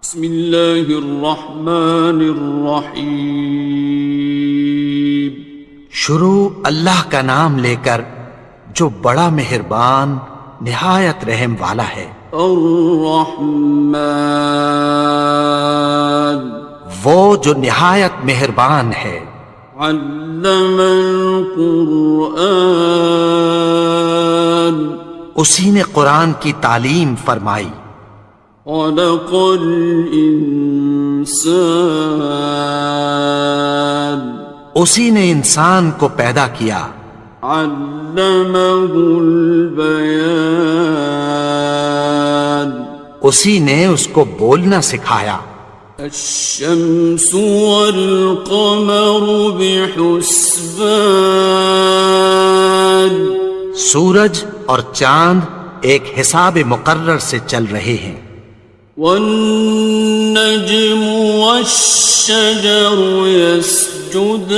بسم اللہ الرحمن الرحیم. شروع اللہ کا نام لے کر جو بڑا مہربان نہایت رحم والا ہے. الرحمن وہ جو نہایت مہربان ہے. علم القرآن اسی نے قرآن کی تعلیم فرمائی. خلق الانسان اسی نے انسان کو پیدا کیا. علمہ البیان اسی نے اس کو بولنا سکھایا. الشمس والقمر بحسبان سورج اور چاند ایک حساب مقرر سے چل رہے ہیں. والنجم والشجر يسجدان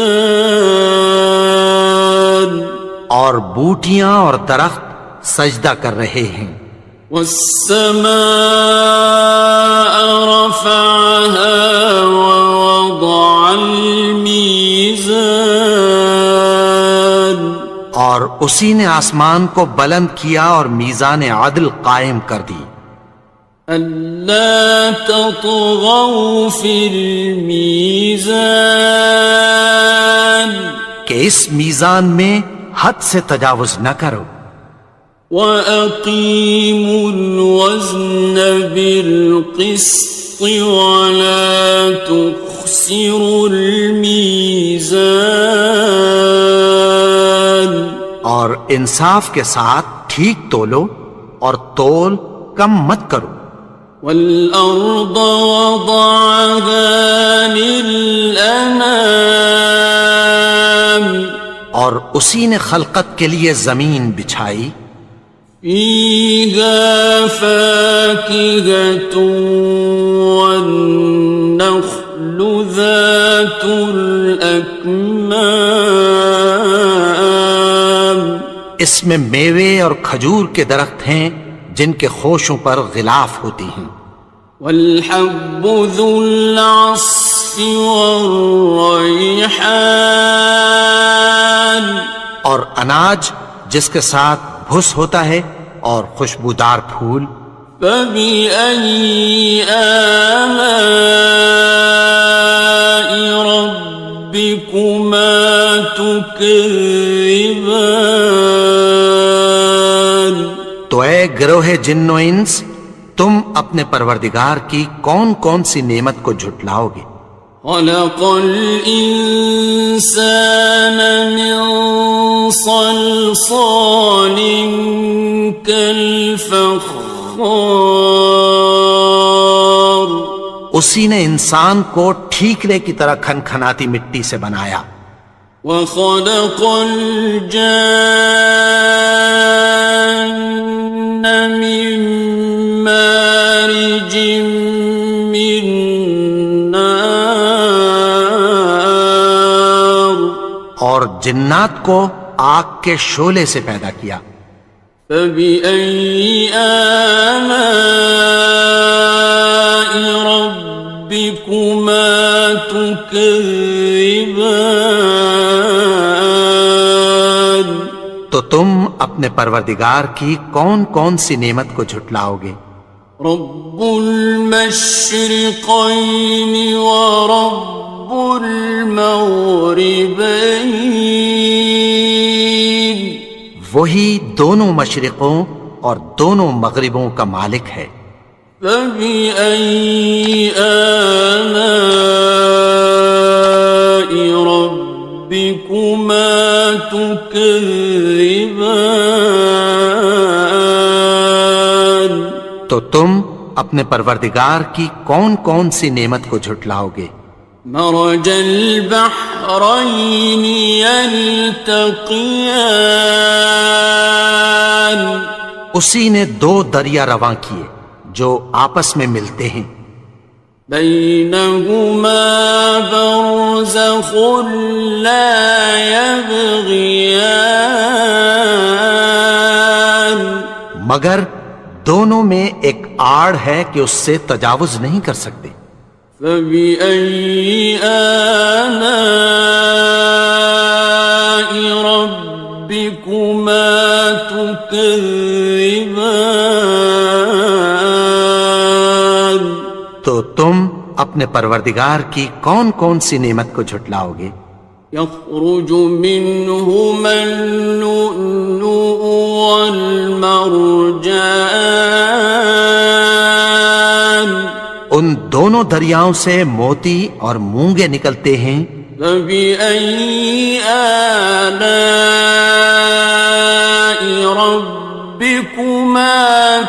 اور بوٹیاں اور درخت سجدہ کر رہے ہیں. والسماء رفعها ووضع الميزان اور اسی نے آسمان کو بلند کیا اور میزان عدل قائم کر دی. ألا تطغوا في الميزان کہ اس میزان میں حد سے تجاوز نہ کرو. وَأَقِيمُوا الْوَزْنَ بِالْقِسْطِ وَلَا تُخْسِرُوا الْمِيزَانَ اور انصاف کے ساتھ ٹھیک تولو اور تول کم مت کرو. وَالْأَرْضَ وَضَعَهَا لِلْأَنَامِ اور اسی نے خلقت کے لیے زمین بچھائی. فِيهَا فَاكِهَةٌ وَالنَّخْلُ ذَاتُ الْأَكْمَامِ اس میں میوے اور کھجور کے درخت ہیں جن کے خوشوں پر غلاف ہوتی ہیں. وَالْحَبُّ ذُو الْعَصْفِ وَالرَّيْحَانِ اور اناج جس کے ساتھ بھس ہوتا ہے اور خوشبودار پھول. فَبِأَيِّ آلَاءِ رَبِّكُمَا تُكَذِّبَانِ تو اے گروہ جن و انس تم اپنے پروردگار کی کون کون سی نعمت کو جھٹلاؤ گے. خَلَقَ الْإِنسَانَ مِنْ صَلْصَالٍ كَالْفَخَّارِ اسی نے انسان کو ٹھیکرے کی طرح کھنکھناتی مٹی سے بنایا. وَخَلَقَ الْجَانَّ مِن مَّارِجٍ مِّن نَّارٍ اور جنات کو آگ کے شعلے سے پیدا کیا. فَبِأَيِّ آلَاءِ رَبِّكُمَا تُكَذِّبَانِ تو تم اپنے پروردگار کی کون کون سی نعمت کو جھٹلاؤ گے. رب المشرقین ورب المغربین وہی دونوں مشرقوں اور دونوں مغربوں کا مالک ہے. فَبِأَيِّ آلَاءِ رَبِّكُمَا تُكَذِّبَانِ تو تم اپنے پروردگار کی کون کون سی نعمت کو جھٹلاؤ گے. مرج البحرین یلتقیان اسی نے دو دریا رواں کیے جو آپس میں ملتے ہیں. بینہما برزخ لا یبغیان مگر دونوں میں ایک آڑ ہے کہ اس سے تجاوز نہیں کر سکتے۔ فبأي آلاء ربكما تكذبان؟ تو تم اپنے پروردگار کی کون کون سی نعمت کو جھٹلاؤ گے؟ يخرج منهما اللؤلؤ والمرجان، ان دونوں دریاؤں سے موتی اور مونگے نکلتے ہیں۔ فبأي آلاء ربكما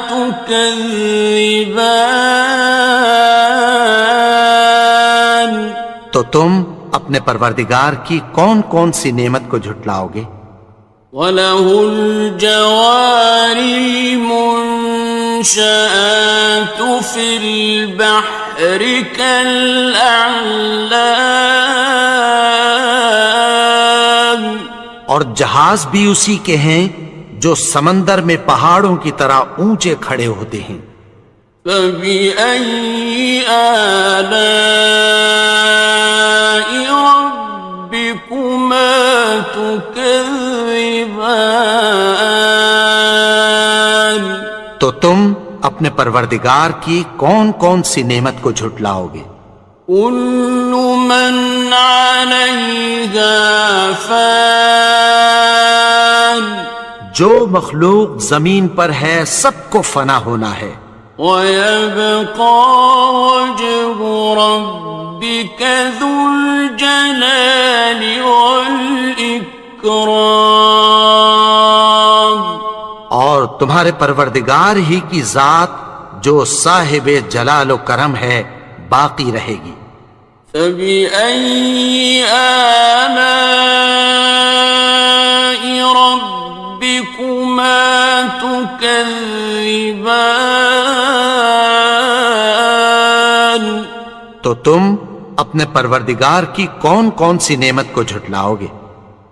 تكذبان؟ تو تم اپنے پروردگار کی کون کون سی نعمت کو جھٹلاؤ گے؟ وَلَهُ الْجَوَارِ الْمُنشَآتُ فِي الْبَحْرِ كَالْأَعْلَامِ، اور جہاز بھی اسی کے ہیں جو سمندر میں پہاڑوں کی طرح اونچے کھڑے ہوتے ہیں۔ فَبِأَيِّ آلَاءِ رَبِّكُمَا تُكَذِّبَانِ؟ تو تم اپنے پروردگار کی کون کون سی نعمت کو جھٹلاؤ گے؟ كُلُّ مَنْ عَلَيْهَا فَانٍ، جو مخلوق زمین پر ہے سب کو فنا ہونا ہے۔ وَيَبْقَى وَجْهُ رَبِّكَ ذُو الْجَلَالِ وَالْإِكْرَامِ، اور تمہارے پروردگار ہی کی ذات جو صاحب جلال و کرم ہے باقی رہے گی۔ فَبِأَيِّ آلَاءِ رَبِّكُمَا تُكَذِّبَانِ؟ تو تم اپنے پروردگار کی کون کون سی نعمت کو جھٹلاؤ گے؟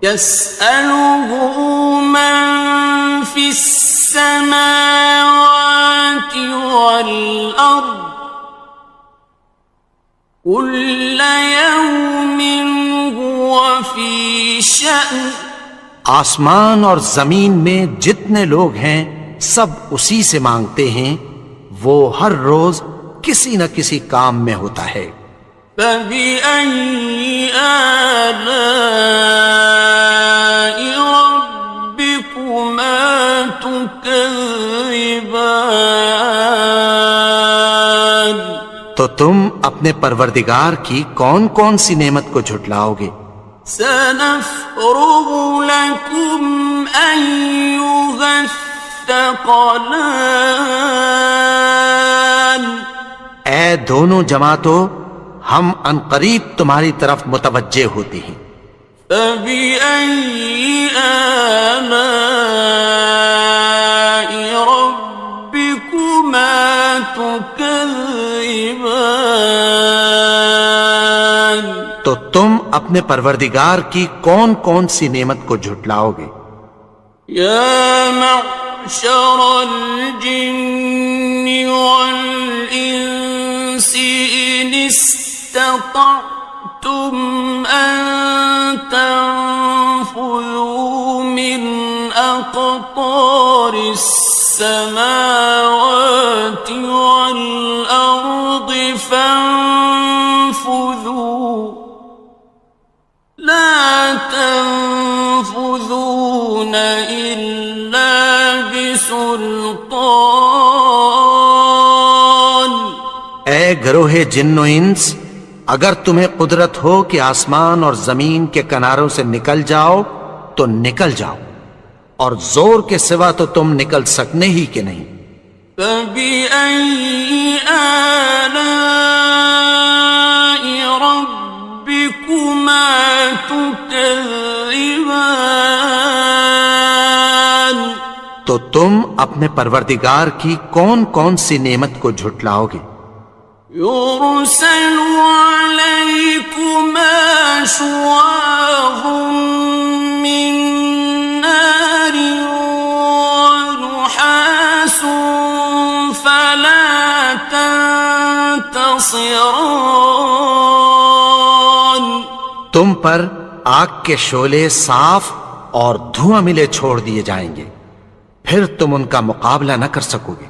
يَسْأَلُهُ مَن فِي السَّمَاوَاتِ وَالْأَرْضِ كُلَّ يَوْمٍ هُوَ فِي شَأْنٍ، آسمان اور زمین میں جتنے لوگ ہیں سب اسی سے مانگتے ہیں، وہ ہر روز کسی نہ کسی کام میں ہوتا ہے۔ فَبِأَيِّ آلَاءِ رَبِّكُمَا تُكَذِّبَانِ؟ تو تم اپنے پروردگار کی کون کون سی نعمت کو جھٹلاؤ گے؟ سَنَفْرُغُ لَكُمْ أَيُّهَ الثَّقَلَانِ، اے دونوں جماعتوں ہم عنقریب تمہاری طرف متوجہ ہوتے ہیں۔ فَبِأَيِّ آلَاءِ رَبِّكُمَا تُكَذِّبَانِ؟ تو تم اپنے پروردگار کی کون کون سی نعمت کو جھٹلاؤ گے؟ يَا مَعْشَرَ الْجِنِّ وَالْإِنسِ إِنِ اسْتَطَعْتُمْ أَن تَنفُذُوا مِنْ أَقْطَارِ السَّمَاوَاتِ وَالْأَرْضِ فَانفُذُوا لَا تَنفُذُونَ إِلَّا بِسُلْطَانٍ۔ اے گروہ جن و انس، اگر تمہیں قدرت ہو کہ آسمان اور زمین کے کناروں سے نکل جاؤ تو نکل جاؤ، اور زور کے سوا تو تم نکل سکنے ہی کہ نہیں۔ فَبِأَيِّ آلَاءِ رَبِّكُمَا تُكَذِّبَانِ؟ تو تم اپنے پروردگار کی کون کون سی نعمت کو جھٹلاؤ گے؟ يُرْسَلُ عَلَيْكُمَا شُوَاظٌ مِّن نَّارٍ وَنُحَاسٌ فَلَا ينتصران. تم پر آگ کے شعلے صاف اور دھواں ملے چھوڑ دیے جائیں گے، پھر تم ان کا مقابلہ نہ کر سکو گے۔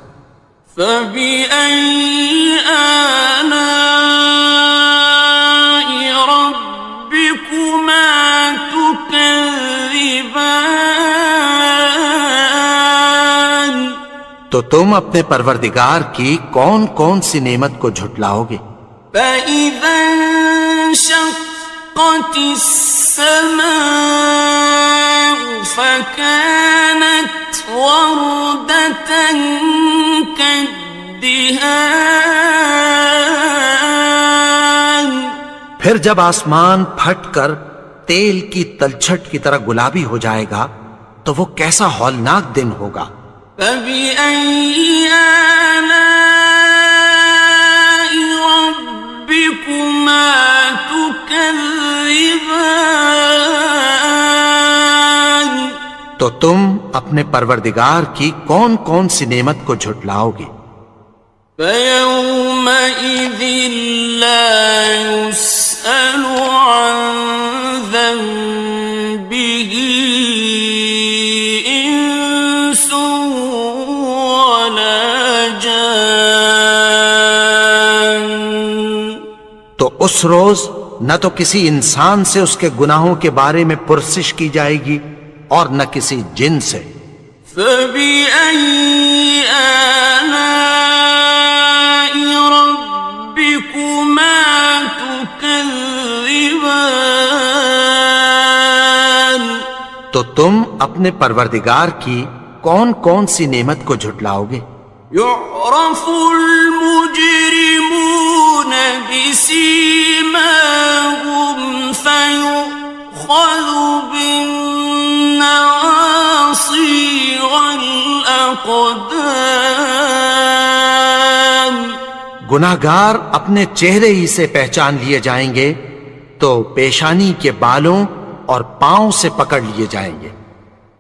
فبأي آلاء ربكما تكذبان. تو تم اپنے پروردگار کی کون کون سی نعمت کو جھٹلاؤ گے؟ فإذا انشقت السماء فكانت وردة كالدهان. پھر جب آسمان پھٹ کر تیل کی تلچھٹ کی طرح گلابی ہو جائے گا تو وہ کیسا ہولناک دن ہوگا۔ فبأي آلاء ربكما تكذبان. تو تم اپنے پروردگار کی کون کون سی نعمت کو جھٹلاؤ گے؟ فيومئذ لا يسأل عن ذنبه إنس ولا جان. تو اس روز نہ تو کسی انسان سے اس کے گناہوں کے بارے میں پرسش کی جائے گی اور نہ کسی جن سے۔ فبأي آلاء ربكما تكذبان. تو تم اپنے پروردگار کی کون کون سی نعمت کو جھٹلاؤ گے؟ يعرف المجرمون بسيماهم فيؤخذ بالنواصي والأقدام. گناہگار اپنے چہرے ہی سے پہچان لیے جائیں گے تو پیشانی کے بالوں اور پاؤں سے پکڑ لیے جائیں گے۔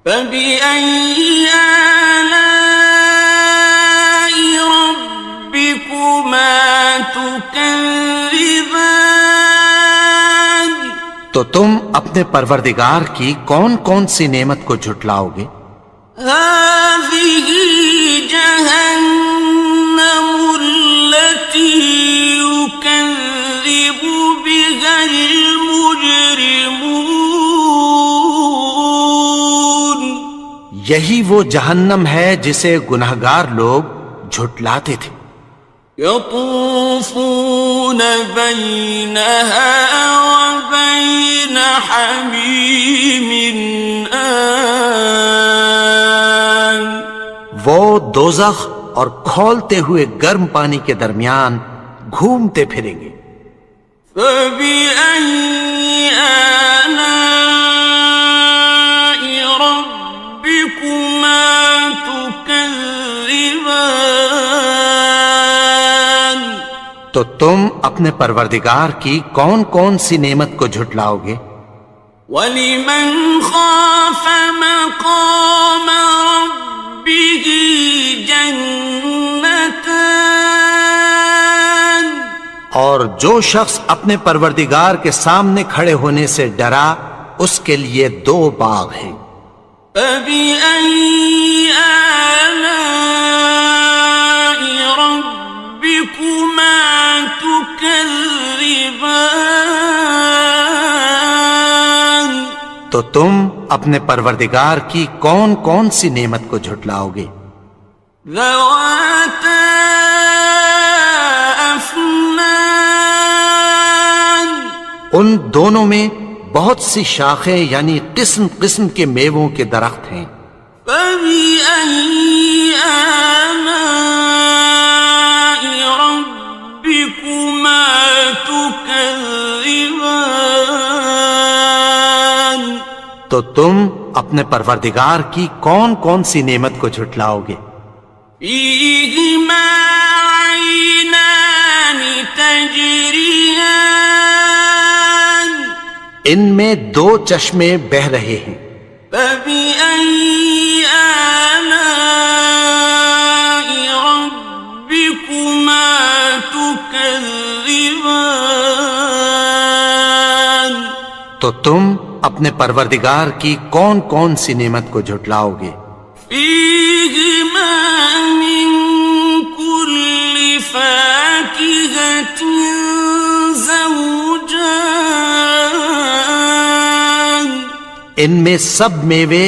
فبأي آلاء ربكما تكذبان. تو تم اپنے پروردگار کی کون کون سی نعمت کو جھٹلاؤ گے؟ هذه جهنم التي يكذب بها المجرمون. یہی وہ جہنم ہے جسے گناہگار لوگ جھٹلاتے تھے۔ يطوفون بينها وبين حميم آن. وہ دوزخ اور کھولتے ہوئے گرم پانی کے درمیان گھومتے پھریں گے۔ فبأي آلاء ربكما تكذبان. تو تم اپنے پروردگار کی کون کون سی نعمت کو جھٹلاؤ گے؟ وَلِمَنْ خَافَ مَقَامَ رَبِّهِ جَنَّتَانِ. اور جو شخص اپنے پروردگار کے سامنے کھڑے ہونے سے ڈرا اس کے لیے دو باغ ہیں۔ فَبِأَيِّ آلَاءِ رَبِّكُمَا تُكَذِّبَانِ. تو تم اپنے پروردگار کی کون کون سی نعمت کو جھٹلاؤ گے؟ ذَوَاتَا أَفْنَانٍ. ان دونوں میں بہت سی شاخیں یعنی قسم قسم کے میووں کے درخت ہیں۔ فَبِأَيِّ آلَاءِ رَبِّكُمَا تُكَذِّبَانِ. تو تم اپنے پروردگار کی کون کون سی نعمت کو جھٹلاؤ گے؟ فِيهِمَا عَيْنَانِ تَجْرِيَانِ. ان میں دو چشمے بہہ رہے ہیں۔ فَبِأَيِّ آلَاءِ رَبِّكُمَا تُكَذِّبَانِ. تكذبان تو تم اپنے پروردگار کی کون کون سی نعمت کو جھٹلاؤ گے؟ فيهما من كل فاكهة زوجان ان میں سب میوے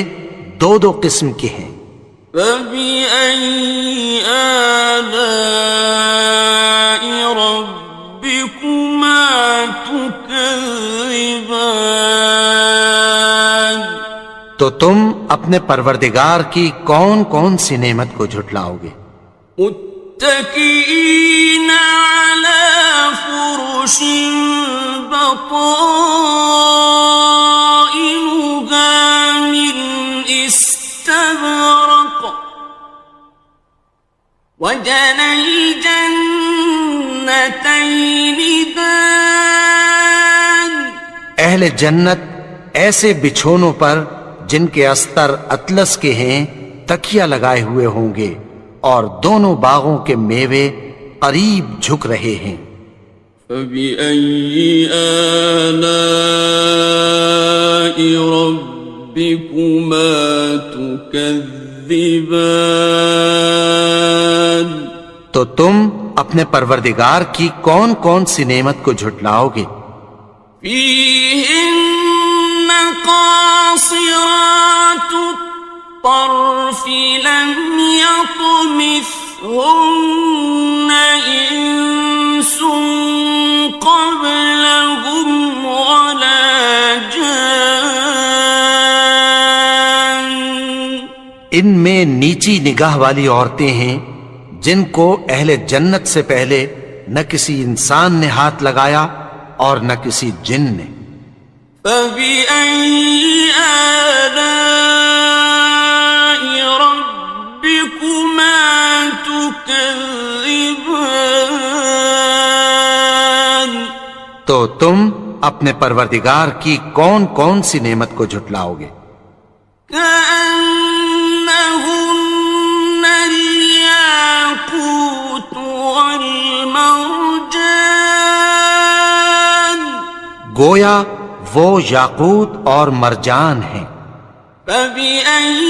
دو دو قسم کے ہیں۔ فبأي آلاء ربكما تكذبان تو تم اپنے پروردگار کی کون کون سی نعمت کو جھٹلاؤ گے؟ متكئين على فرش بطائنها من استبرق وجنى الجنتين دان اہل جنت ایسے بچھونوں پر جن کے استر اطلس کے ہیں تکیہ لگائے ہوئے ہوں گے، اور دونوں باغوں کے میوے قریب جھک رہے ہیں۔ فبأي آلاء ربكما تكذبان تو تم اپنے پروردگار کی کون کون سی نعمت کو جھٹلاؤ گے؟ فيهن قاصرات الطرف لم يطمثهن إنس قبلهم ولا جان ان میں نیچی نگاہ والی عورتیں ہیں جن کو اہل جنت سے پہلے نہ کسی انسان نے ہاتھ لگایا اور نہ کسی جن نے۔ فبأي آلاء ربكما تكذبان تو تم اپنے پروردگار کی کون کون سی نعمت کو جھٹلاؤ گے؟ كأنهن الياقوت والمرجان گویا وہ یاقوت اور مرجان ہیں۔ فبأي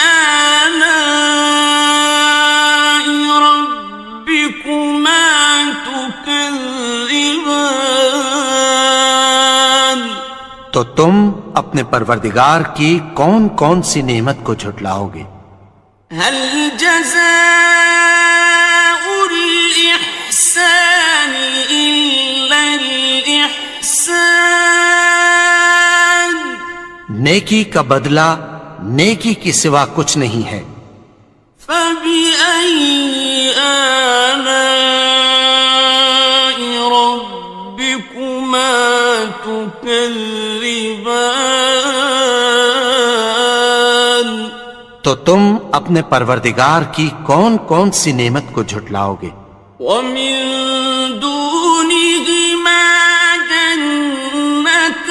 آلاء ربكما تكذبان تو تم اپنے پروردگار کی کون کون سی نعمت کو جھٹلاؤ گے؟ هل جزاء الإحسان إلا الإحسان نیکی کا بدلہ نیکی کی سوا کچھ نہیں ہے۔ فبأي آلاء ربكما تكذبان تو تم اپنے پروردگار کی کون کون سی نعمت کو جھٹلاؤ گے؟ ومن دونهما جنتان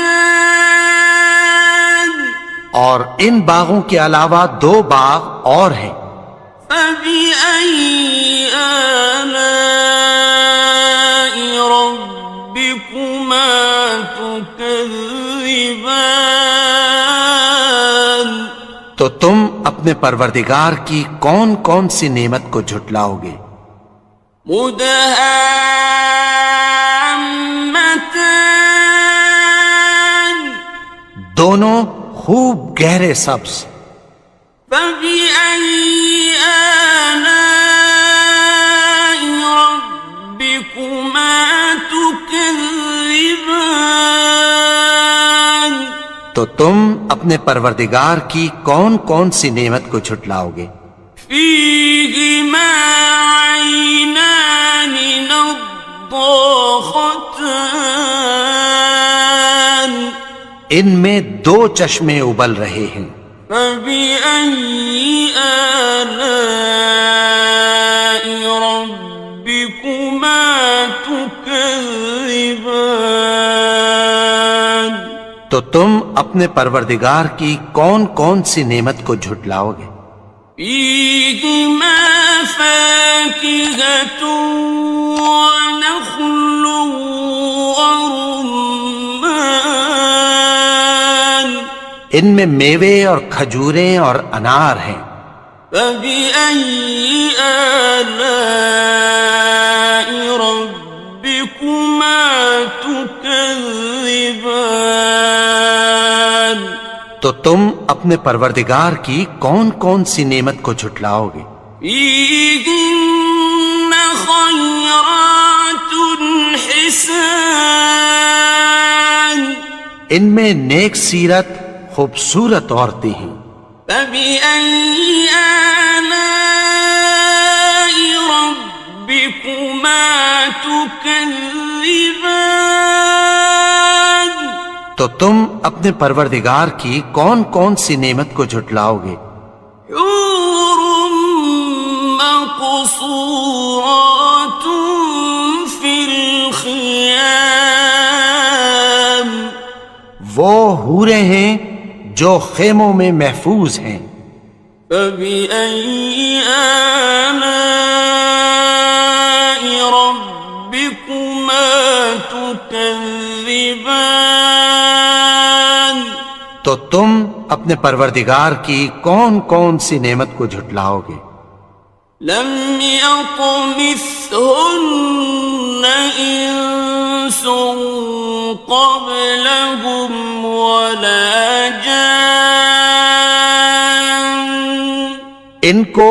اور ان باغوں کے علاوہ دو باغ اور ہیں۔ فبأي آلاء ربكما تكذبان تو تم اپنے پروردگار کی کون کون سی نعمت کو جھٹلاؤ گے؟ مدهامتان دونوں خوب گہرے سبز۔ فبأي آلاء ربكما تكذبان تو تم اپنے پروردگار کی کون کون سی نعمت کو جھٹلاؤ گے؟ فيهما عينان نضاختان ان میں دو چشمے ابل رہے ہیں۔ فبأي آلاء ربكما تكذبان تو تم اپنے پروردگار کی کون کون سی نعمت کو جھٹلاؤ گے؟ فيهما فاكهة ونخل ورمان ان میں میوے اور کھجوریں اور انار ہیں. فبأي آلاء ربكما تكذبان تو تم اپنے پروردگار کی کون کون سی نعمت کو جھٹلاؤ گے؟ فيهن خيرات حسان ان میں نیک سیرت خوبصورت عورتیں ہیں. فبأي آلاء ربكما تكذبان تو تم اپنے پروردگار کی کون کون سی نعمت کو جھٹلاؤ گے؟ حور مقصورات في الخيام وہ حوریں ہیں جو خیموں میں محفوظ ہیں. فبأي آلاء ربكما تكذبان تو تم اپنے پروردگار کی کون کون سی نعمت کو جھٹلاؤ گے؟ لم يطمثهن إنس قبلهم ولا جان ان کو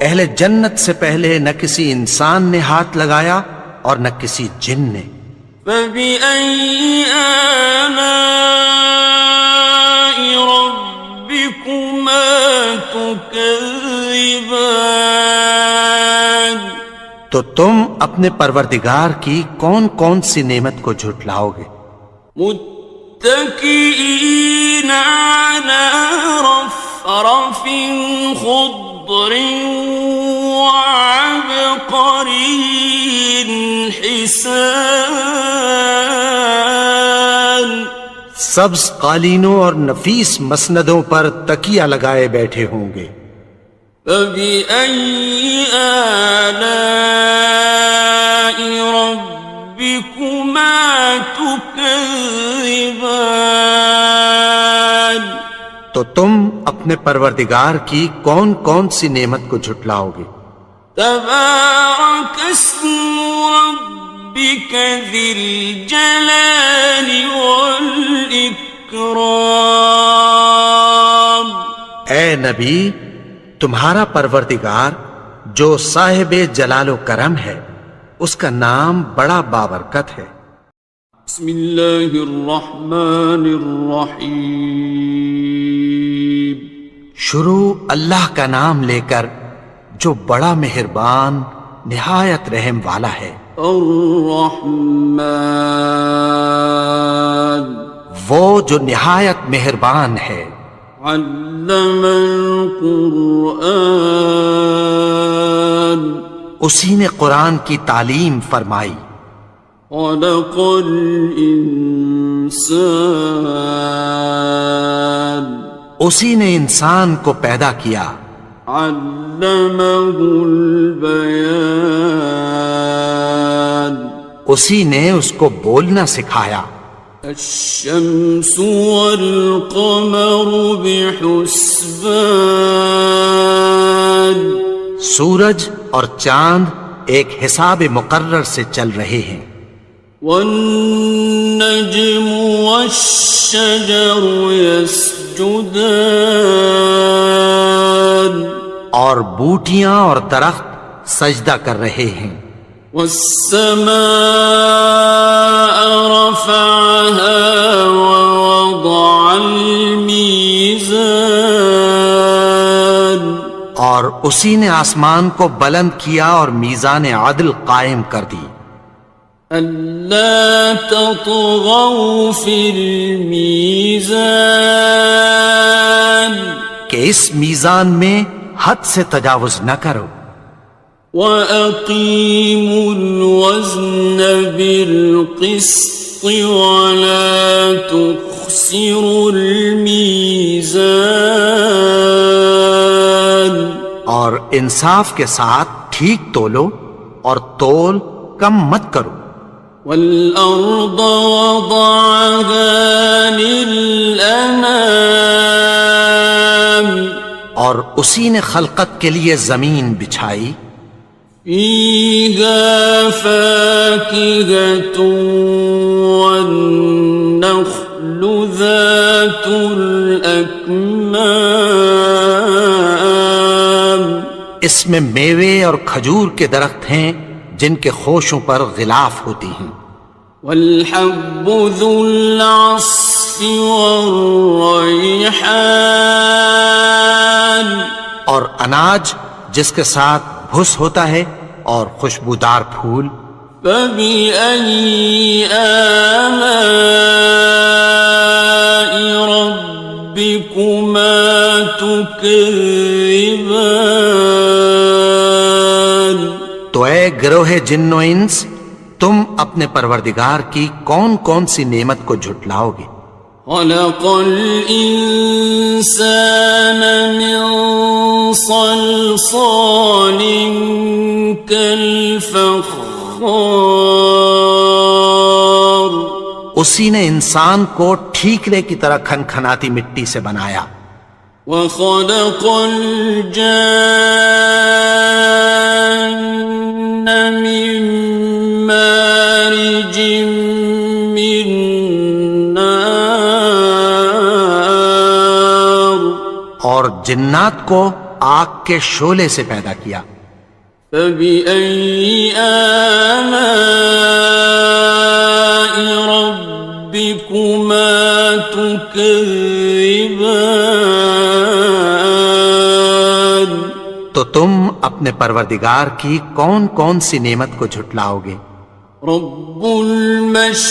اہل جنت سے پہلے نہ کسی انسان نے ہاتھ لگایا اور نہ کسی جن نے. فبأي آلاء ربكما تكذبان تو تم اپنے پروردگار کی کون کون سی نعمت کو جھٹلاؤ گے؟ متكئين على رفرف خضر وعبقري حسان سبز قالینوں اور نفیس مسندوں پر تکیہ لگائے بیٹھے ہوں گے. فبأي آلاء ربكما تكذبان تو تم اپنے پروردگار کی کون کون سی نعمت کو جھٹلاؤ گے؟ تبارك اسم ربك ذي الجلال والإكرام اے نبی، تمہارا پروردگار جو صاحب جلال و کرم ہے اس کا نام بڑا بابرکت ہے. بسم اللہ الرحمن الرحیم شروع اللہ کا نام لے کر جو بڑا مہربان نہایت رحم والا ہے. الرحمن وہ جو نہایت مہربان ہے. علم القرآن اسی نے قرآن کی تعلیم فرمائی. خلق الانسان اسی نے انسان کو پیدا کیا. علمه البیان اسی نے اس کو بولنا سکھایا. الشمس والقمر بحسبان سورج اور چاند ایک حساب مقرر سے چل رہے ہیں. والنجم والشجر يسجدان اور بوٹیاں اور درخت سجدہ کر رہے ہیں. والسماء رفعها ووضع الميزان اور اسی نے آسمان کو بلند کیا اور میزان عدل قائم کر دی. ألا تطغوا في الميزان کہ اس میزان میں حد سے تجاوز نہ کرو. وَأَقِيمُوا الْوَزْنَ بِالْقِسْطِ وَلَا تُخْسِرُوا الْمِيزَانَ اور انصاف کے ساتھ ٹھیک تولو اور تول کم مت کرو. والأرض وضعها للأنام اور اسی نے خلقت کے لیے زمین بچھائی. فيها فاكهة والنخل ذات الأكمام اس میں میوے اور کھجور کے درخت ہیں جن کے خوشوں پر غلاف ہوتی ہیں. والحب ذو العصف والريحان اور اناج جس کے ساتھ بھس ہوتا ہے اور خوشبودار پھول. فبأي آلاء ربكما تكذبان تو اے گروہ جن و انس، تم اپنے پروردگار کی کون کون سی نعمت کو جھٹلاؤ گے؟ خلق الإنسان من صلصال كالفخار اسی نے انسان کو ٹھیکرے کی طرح کھنکھناتی مٹی سے بنایا. وخلق الجان من مارج من نار اور جنات کو آگ کے شعلے سے پیدا کیا. فبأي آلاء ربكما تكذبان تو تم اپنے پروردگار کی کون کون سی نعمت کو جھٹلاؤ گے؟ رب المشرقين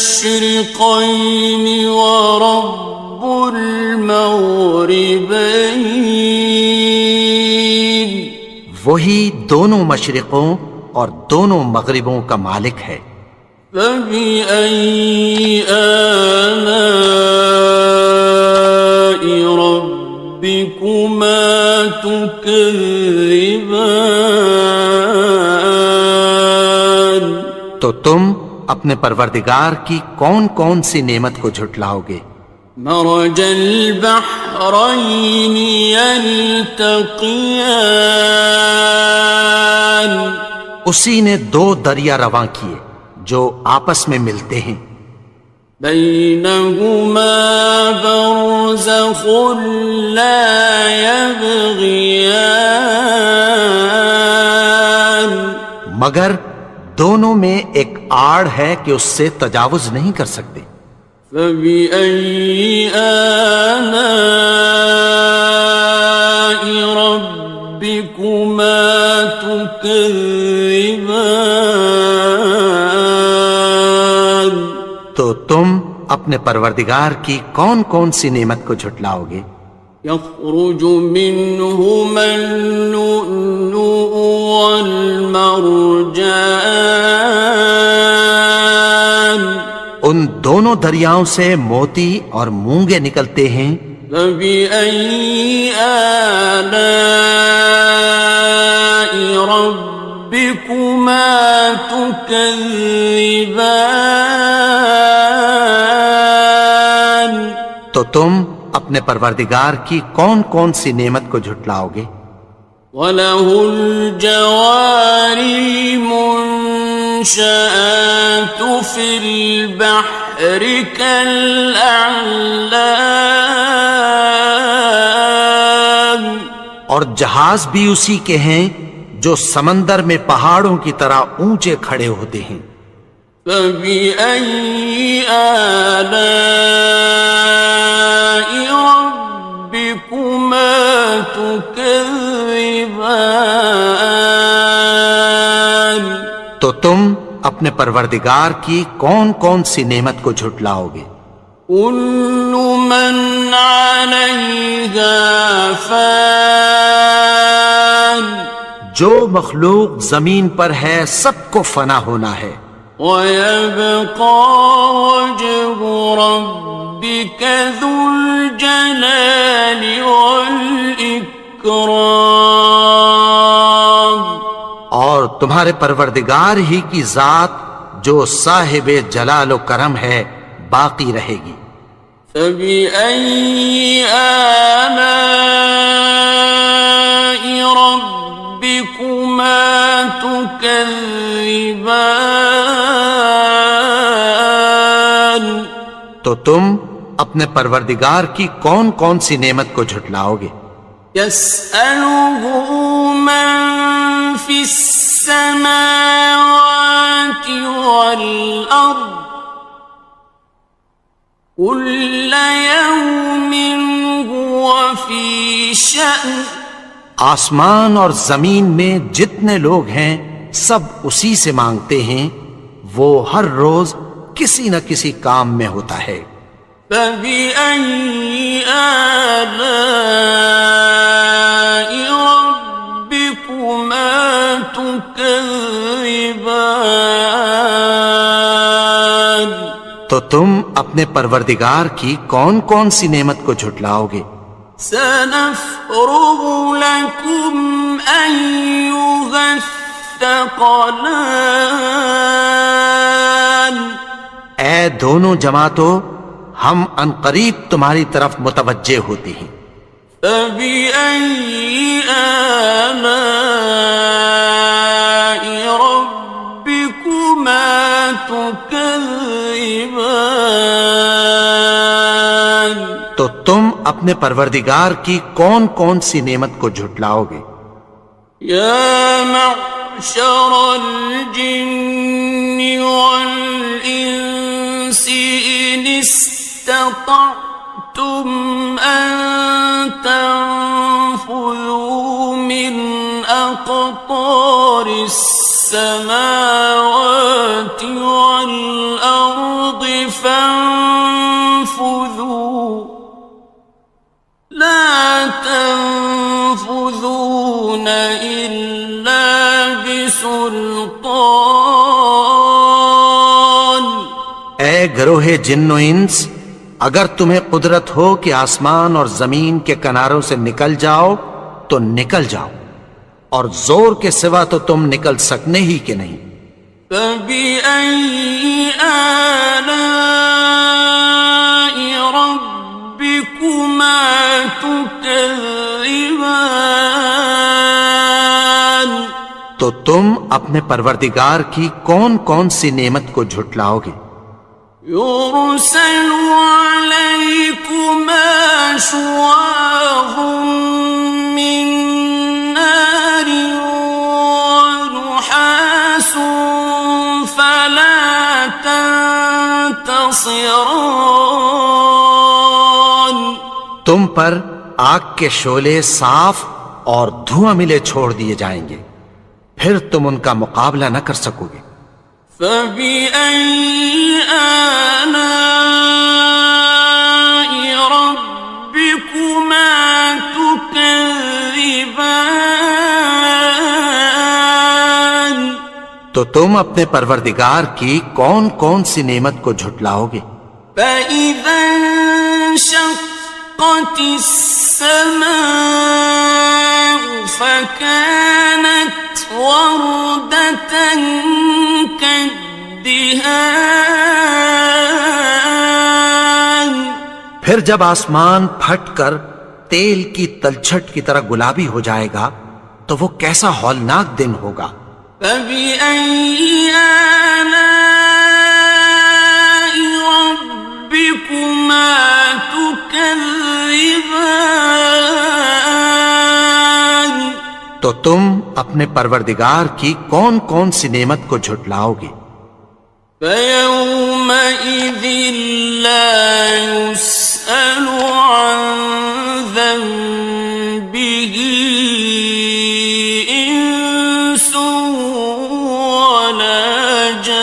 ورب المغربين وہی دونوں مشرقوں اور دونوں مغربوں کا مالک ہے. فبأي آلاء ربكما تكذبان تو تم اپنے پروردگار کی کون کون سی نعمت کو جھٹلاؤ گے؟ مرج البحرين يلتقيان اسی نے دو دریا رواں کیے جو آپس میں ملتے ہیں. بينهما برزخ لا يبغيان مگر دونوں میں ایک آڑ ہے کہ اس سے تجاوز نہیں کر سکتے. فبأي آلاء ربكما تكذبان تو تم اپنے پروردگار کی کون کون سی نعمت کو جھٹلاؤ گے؟ يخرج منهما اللؤلؤ والمرجان ان دونوں دریاؤں سے موتی اور مونگے نکلتے ہیں. فبأي آلاء ربكما تكذبان تو تم اپنے پروردگار کی کون کون سی نعمت کو جھٹلاؤ گے؟ وَلَهُ الْجَوَارِ الْمُنشَآتُ فِي الْبَحْرِ كَالْأَعْلَامِ اور جہاز بھی اسی کے ہیں جو سمندر میں پہاڑوں کی طرح اونچے کھڑے ہوتے ہیں. فبأي آلاء ربكما تكذبان تو تم اپنے پروردگار کی کون کون سی نعمت کو جھٹلاؤ گے؟ كل من عليها فان جو مخلوق زمین پر ہے سب کو فنا ہونا ہے. ويبقى وجه ربك ذو الجلال والإكرام اور تمہارے پروردگار ہی کی ذات جو صاحب جلال و کرم ہے باقی رہے گی۔ فَبِأَيِّ آلَاءِ رَبِّكُمَا تُكَذِّبَانِ؟ تو تم اپنے پروردگار کی کون کون سی نعمت کو جھٹلاؤ گے؟ يَسْأَلُهُ مَن فِي السَّمَاوَاتِ وَالْأَرْضِ كُلَّ يَوْمٍ هُوَ فِي شَأْنٍ۔ آسمان اور زمین میں جتنے لوگ ہیں سب اسی سے مانگتے ہیں، وہ ہر روز کسی نہ کسی کام میں ہوتا ہے۔ فَبِأَيِّ آلَاءِ رَبِّكُمَا تُكَذِّبَانِ؟ تو تم اپنے پروردگار کی کون کون سی نعمت کو جھٹلاؤ گے؟ سَنَفْرُغُ لَكُمْ أَيُّهَ الثَّقَلَانِ۔ اے دونوں جماعتوں، ہم عنقریب تمہاری طرف متوجہ ہوتے ہیں۔ فَبِأَيِّ آلَاءِ رَبِّكُمَا تُكَذِّبَانِ؟ تو تم اپنے پروردگار کی کون کون سی نعمت کو جھٹلاؤ گے؟ یا معشر الجن والانس ان استطعتم ان تنفذوا من اقطار السماوات والارض فانفذوا لا تنفذون إلا بسلطان۔ اے گروہ جن و انس، اگر تمہیں قدرت ہو کہ آسمان اور زمین کے کناروں سے نکل جاؤ تو نکل جاؤ، اور زور کے سوا تو تم نکل سکنے ہی کہ نہیں۔ فَبِأَيِّ آلَاءِ رَبِّكُمَا تُكَذِّبَانِ؟ تو تم اپنے پروردگار کی کون کون سی نعمت کو جھٹلاؤ گے؟ يُرْسَلُ عَلَيْكُمَا شُوَاظٌ مِّن نَّارٍ وَنُحَاسٌ فَلَا تَنتَصِرَانِ۔ تم پر آگ کے شعلے صاف اور دھواں ملے چھوڑ دیے جائیں گے، پھر تم ان کا مقابلہ نہ کر سکو گے۔ فَبِأَيِّ آلَاءِ رَبِّكُمَا تُكَذِّبَانِ؟ تو تم اپنے پروردگار کی کون کون سی نعمت کو جھٹلاؤ گے؟ فَإِذَا انشَقَّتِ السَّمَاءُ فَكَانَتْ وَرْدَةً كَالدِّهَانِ؟ پھر جب آسمان پھٹ کر تیل کی تلچھٹ کی طرح گلابی ہو جائے گا تو وہ کیسا ہولناک دن ہوگا۔ فَبِأَيِّ آلَاءِ رَبِّكُمَا تُكَذِّبَانِ؟ تو تم اپنے پروردگار کی کون کون سی نعمت کو جھٹلاؤ گے؟ فَيَوْمَئِذٍ لَا يُسْأَلُ عَن ذَنبِهِ إِنسٌ وَلَا جَانٌ۔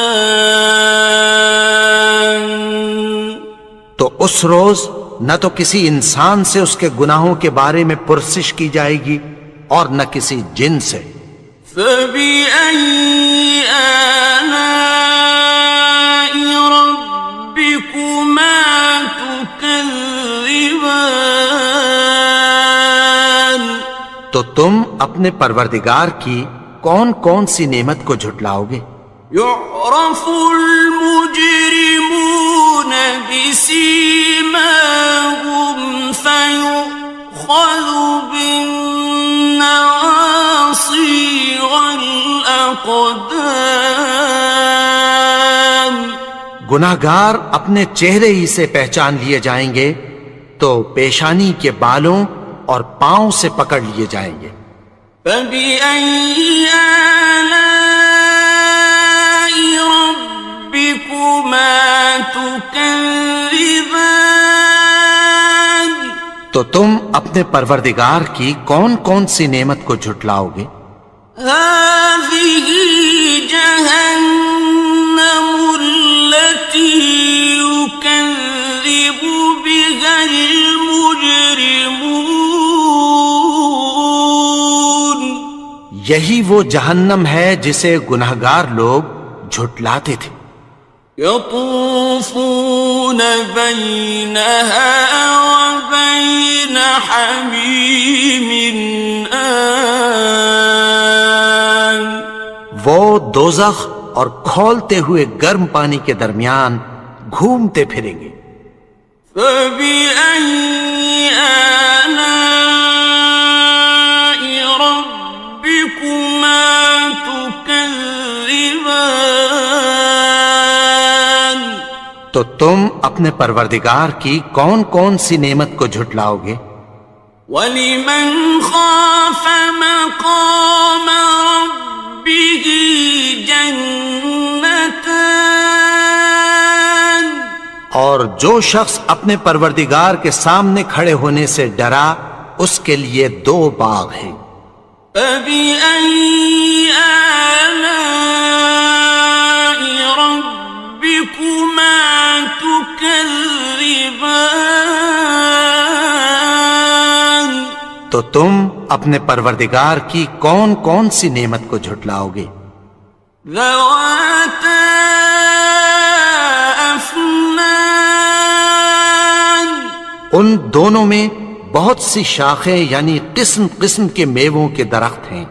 تو اس روز نہ تو کسی انسان سے اس کے گناہوں کے بارے میں پرسش کی جائے گی اور نہ کسی جن سے۔ فَبِأَيِّ آلَاءِ رَبِّكُمَا تُكَذِّبَانِ؟ تو تم اپنے پروردگار کی کون کون سی نعمت کو جھٹلاؤ گے؟ يعرف المجرمون بسيماهم فيؤخذ بالنواصي والأقدام. گناہگار اپنے چہرے ہی سے پہچان لیے جائیں گے تو پیشانی کے بالوں اور پاؤں سے پکڑ لیے جائیں گے. فبأي آلاء ربكما تكذبان. تو تم اپنے پروردگار کی کون کون سی نعمت کو جھٹلاؤ گے؟ هذه جهنم التي يكذب بها المجرمون. یہی وہ جہنم ہے جسے گناہگار لوگ جھٹلاتے تھے. يطوفون بينها وبين حميم آن. وہ دوزخ اور کھولتے ہوئے گرم پانی کے درمیان گھومتے پھریں گے. فبأي آلاء ربكما تكذبان. تو تم اپنے پروردگار کی کون کون سی نعمت کو جھٹلاؤ گے؟ وَلِمَنْ خَافَ مَقَامَ رَبِّهِ جَنَّتَانِ. اور جو شخص اپنے پروردگار کے سامنے کھڑے ہونے سے ڈرا اس کے لیے 2 باغ ہیں. فَبِأَيِّ آلَاءِ رَبِّكُمَا تُكَذِّبَانِ. تو تم اپنے پروردگار کی کون کون سی نعمت کو جھٹلاؤ گے؟ ذَوَاتَا أَفْنَانٍ. ان دونوں میں بہت سی شاخیں یعنی قسم قسم کے میووں کے درخت ہیں.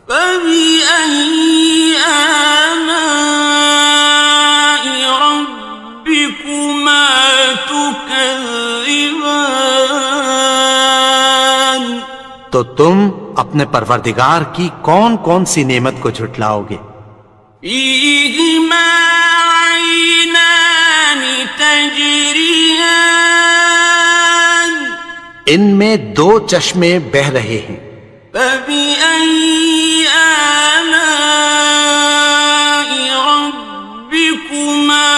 فَبِأَيِّ آلَاءِ رَبِّكُمَا تُكَذِّبَانِ. تو تم اپنے پروردگار کی کون کون سی نعمت کو جھٹلاؤ گے؟ فِيهِمَا عَيْنَانِ تَجْرِيَانِ. ان میں 2 چشمے بہہ رہے ہیں. فَبِأَيِّ آلَاءِ رَبِّكُمَا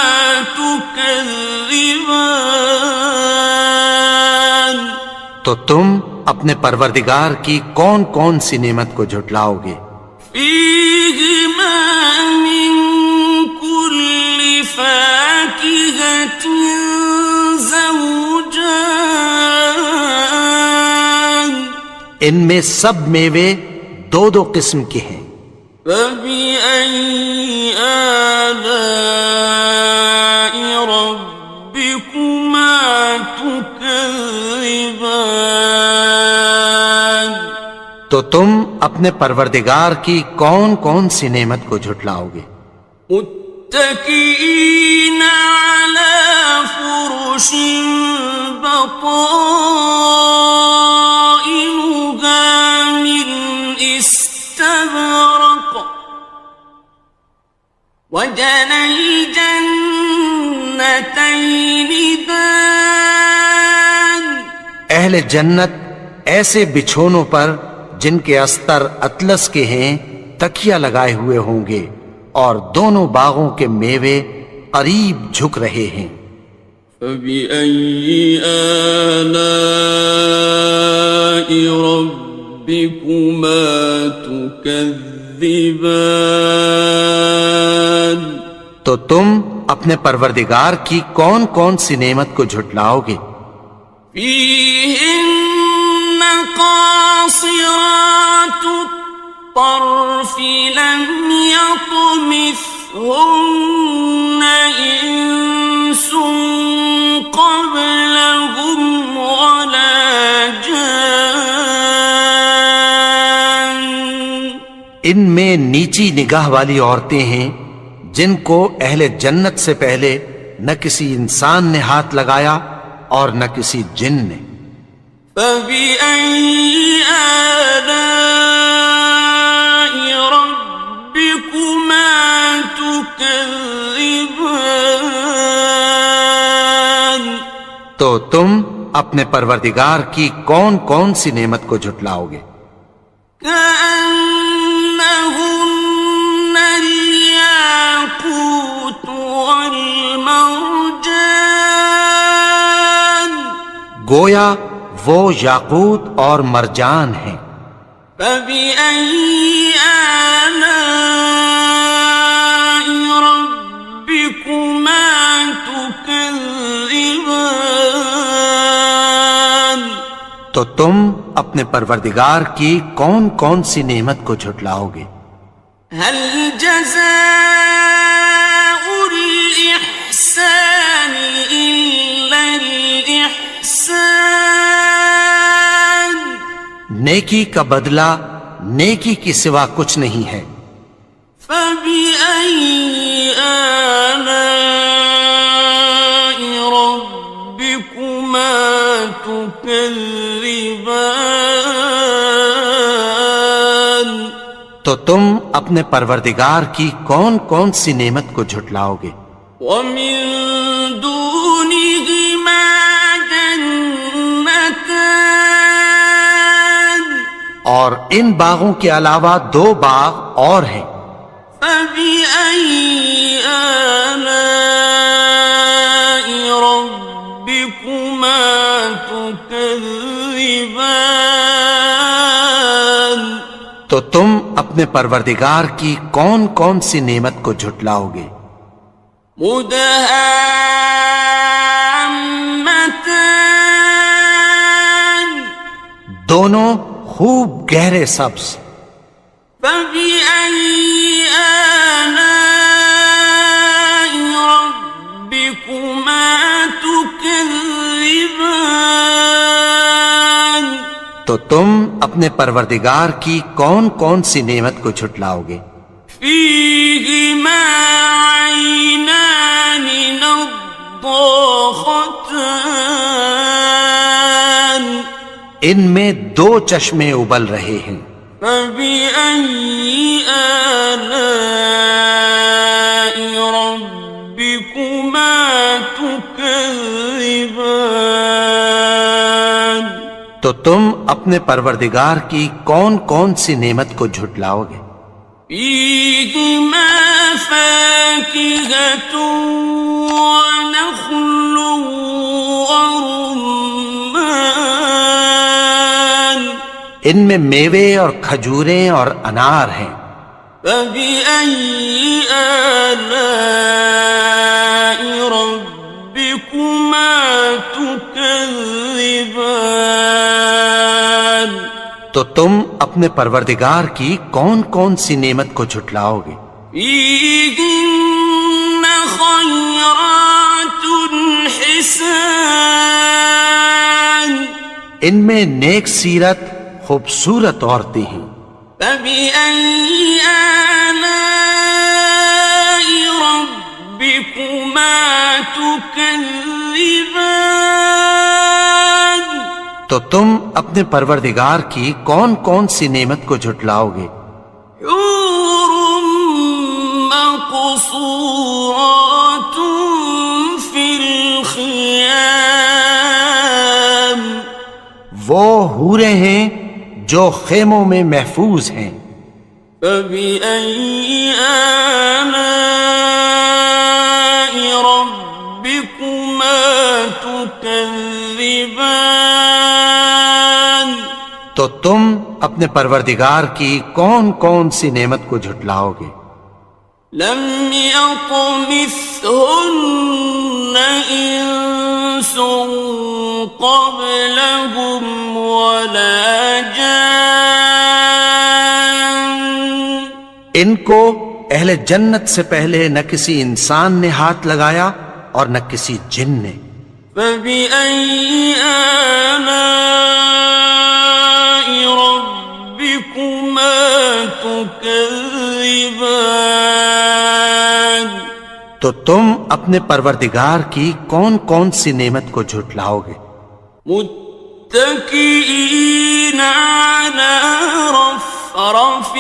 تُكَذِّبَانِ. تو تم اپنے پروردگار کی کون کون سی نعمت کو جھٹلاؤ گے؟ فِيهِمَا مِن كُلِّ فَاكِهَةٍ زَوْجَانِ. ان میں سب میوے 2 قسم کے ہیں. فَبِأَيِّ آلَاءِ رَبِّكُمَا تُكَذِّبَانِ. تو تم اپنے پروردگار کی کون کون سی نعمت کو جھٹلاؤ گے؟ متكئين على فرش بطائنها من استبرق وجنى الجنتين دان. اہل جنت ایسے بچھونوں پر جن کے استر اطلس کے ہیں تکیہ لگائے ہوئے ہوں گے اور دونوں باغوں کے میوے قریب جھک رہے ہیں. فَبِأَيِّ آلَاءِ رَبِّكُمَا تُكَذِّبَانِ. تو تم اپنے پروردگار کی کون کون سی نعمت کو جھٹلاؤ گے؟ فِيهِنَّ قَاصِرَاتُ الطَّرْفِ لَمْ يَطْمِثْهُنَّ إِنسٌ قَبْلَهُمْ وَلَا جَانٌّ. ان میں نیچی نگاہ والی عورتیں ہیں جن کو اہل جنت سے پہلے نہ کسی انسان نے ہاتھ لگایا اور نہ کسی جن نے. فَبِأَيِّ آلَاءِ رَبِّكُمَا تُكَذِّبَانِ تو تم اپنے پروردگار کی کون کون سی نعمت کو جھٹلاؤ گے؟ كأنهن الياقوت والمرجان گویا وہ یاقوت اور مرجان ہیں. فبأي آلاء ربكما تكذبان تو تم اپنے پروردگار کی کون کون سی نعمت کو جھٹلاؤ گے؟ هل جزاء الإحسان إلا الإحسان نیکی کا بدلہ نیکی کی سوا کچھ نہیں ہے. فبأي آلاء ربكما تكذبان تو تم اپنے پروردگار کی کون کون سی نعمت کو جھٹلاؤ گے؟ ومن دونهما جنتان اور ان باغوں کے علاوہ دو باغ اور ہیں. فبأي آلاء ربكما تكذبان تو تم اپنے پروردگار کی کون کون سی نعمت کو جھٹلاؤ گے؟ مدهامتان دونوں خوب گہرے سبز. فبأي آلاء ربكما تكذبان تو تم اپنے پروردگار کی کون کون سی نعمت کو جھٹلاؤ گے؟ فيهما عينان نضاختان ان میں دو چشمے ابل رہے ہیں. فبأي آلاء ربكما تكذبان تو تم اپنے پروردگار کی کون کون سی نعمت کو جھٹلاؤ گے؟ فيهما فاكهة ونخل ورمان ان میں میوے اور کھجوریں اور انار ہیں. فبأي آلاء ربكما تكذبان تو تم اپنے پروردگار کی کون کون سی نعمت کو جھٹلاؤ گے؟ فيهن خيرات حسان ان میں نیک سیرت خوبصورت عورتیں ہیں. فبأي آلاء ربكما تكذبان تو تم اپنے پروردگار کی کون کون سی نعمت کو جھٹلاؤ گے؟ حور مقصورات في الخيام وہ حوریں ہیں جو خیموں میں محفوظ ہیں. فبأي آلاء ربكما تكذبان تو تم اپنے پروردگار کی کون کون سی نعمت کو جھٹلاؤ گے؟ لم يطمثهن إنس قبلهم ولا جان ان کو اہل جنت سے پہلے نہ کسی انسان نے ہاتھ لگایا اور نہ کسی جن نے. فبأي آلاء ربكما تكذبان تو تم اپنے پروردگار کی کون کون سی نعمت کو جھٹلاؤ گے؟ متكئين على رفرف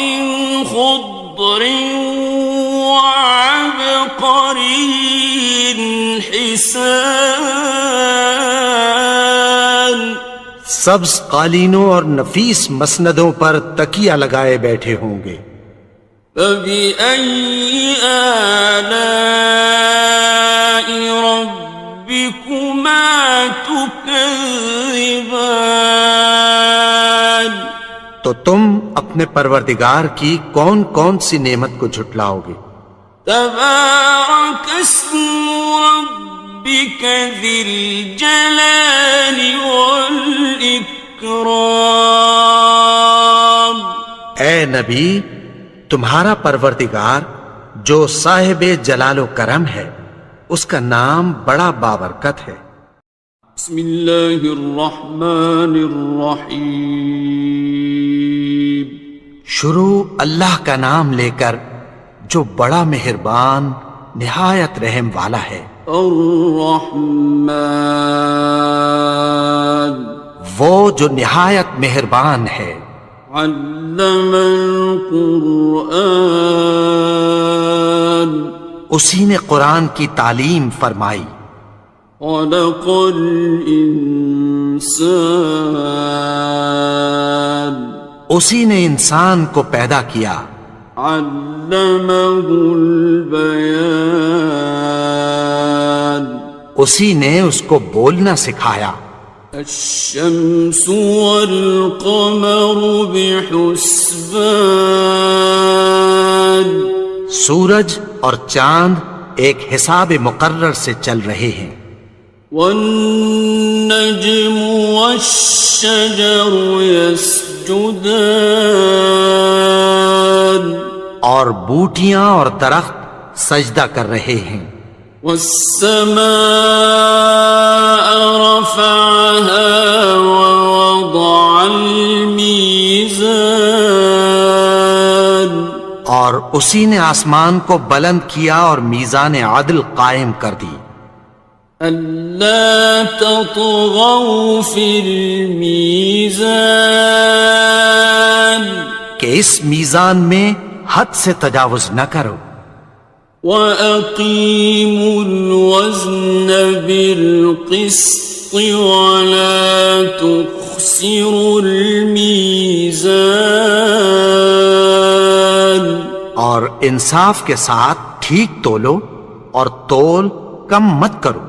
خضر وعبقري حسان سبز قالینوں اور نفیس مسندوں پر تکیہ لگائے بیٹھے ہوں گے۔ فبأي آلاء ربكما تكذبان تو تم اپنے پروردگار کی کون کون سی نعمت کو جھٹلاؤ گے؟ تبارك اسم ربك ذي الجلال والإكرام اے نبی، تمہارا پروردگار جو صاحب جلال و کرم ہے، اس کا نام بڑا بابرکت ہے۔ بسم اللہ الرحمن الرحیم شروع اللہ کا نام لے کر جو بڑا مہربان نہایت رحم والا ہے۔ الرحمن وہ جو نہایت مہربان ہے۔ علم القرآن اسی نے قرآن کی تعلیم فرمائی۔ خلق الانسان اسی نے انسان کو پیدا کیا۔ علمہ البیان اسی نے اس کو بولنا سکھایا۔ الشمس والقمر بحسبان سورج اور چاند ایک حساب مقرر سے چل رہے ہیں۔ والنجم والشجر يسجدان اور بوٹیاں اور درخت سجدہ کر رہے ہیں۔ والسماء رفعها ووضع الميزان اور اسی نے آسمان کو بلند کیا اور میزان عدل قائم کر دی۔ ألا تطغوا في الميزان کہ اس میزان میں حد سے تجاوز نہ کرو۔ وَأَقِيمُوا الْوَزْنَ بِالْقِسْطِ وَلَا تُخْسِرُوا الْمِيزَانَ اور انصاف کے ساتھ ٹھیک تولو اور تول کم مت کرو۔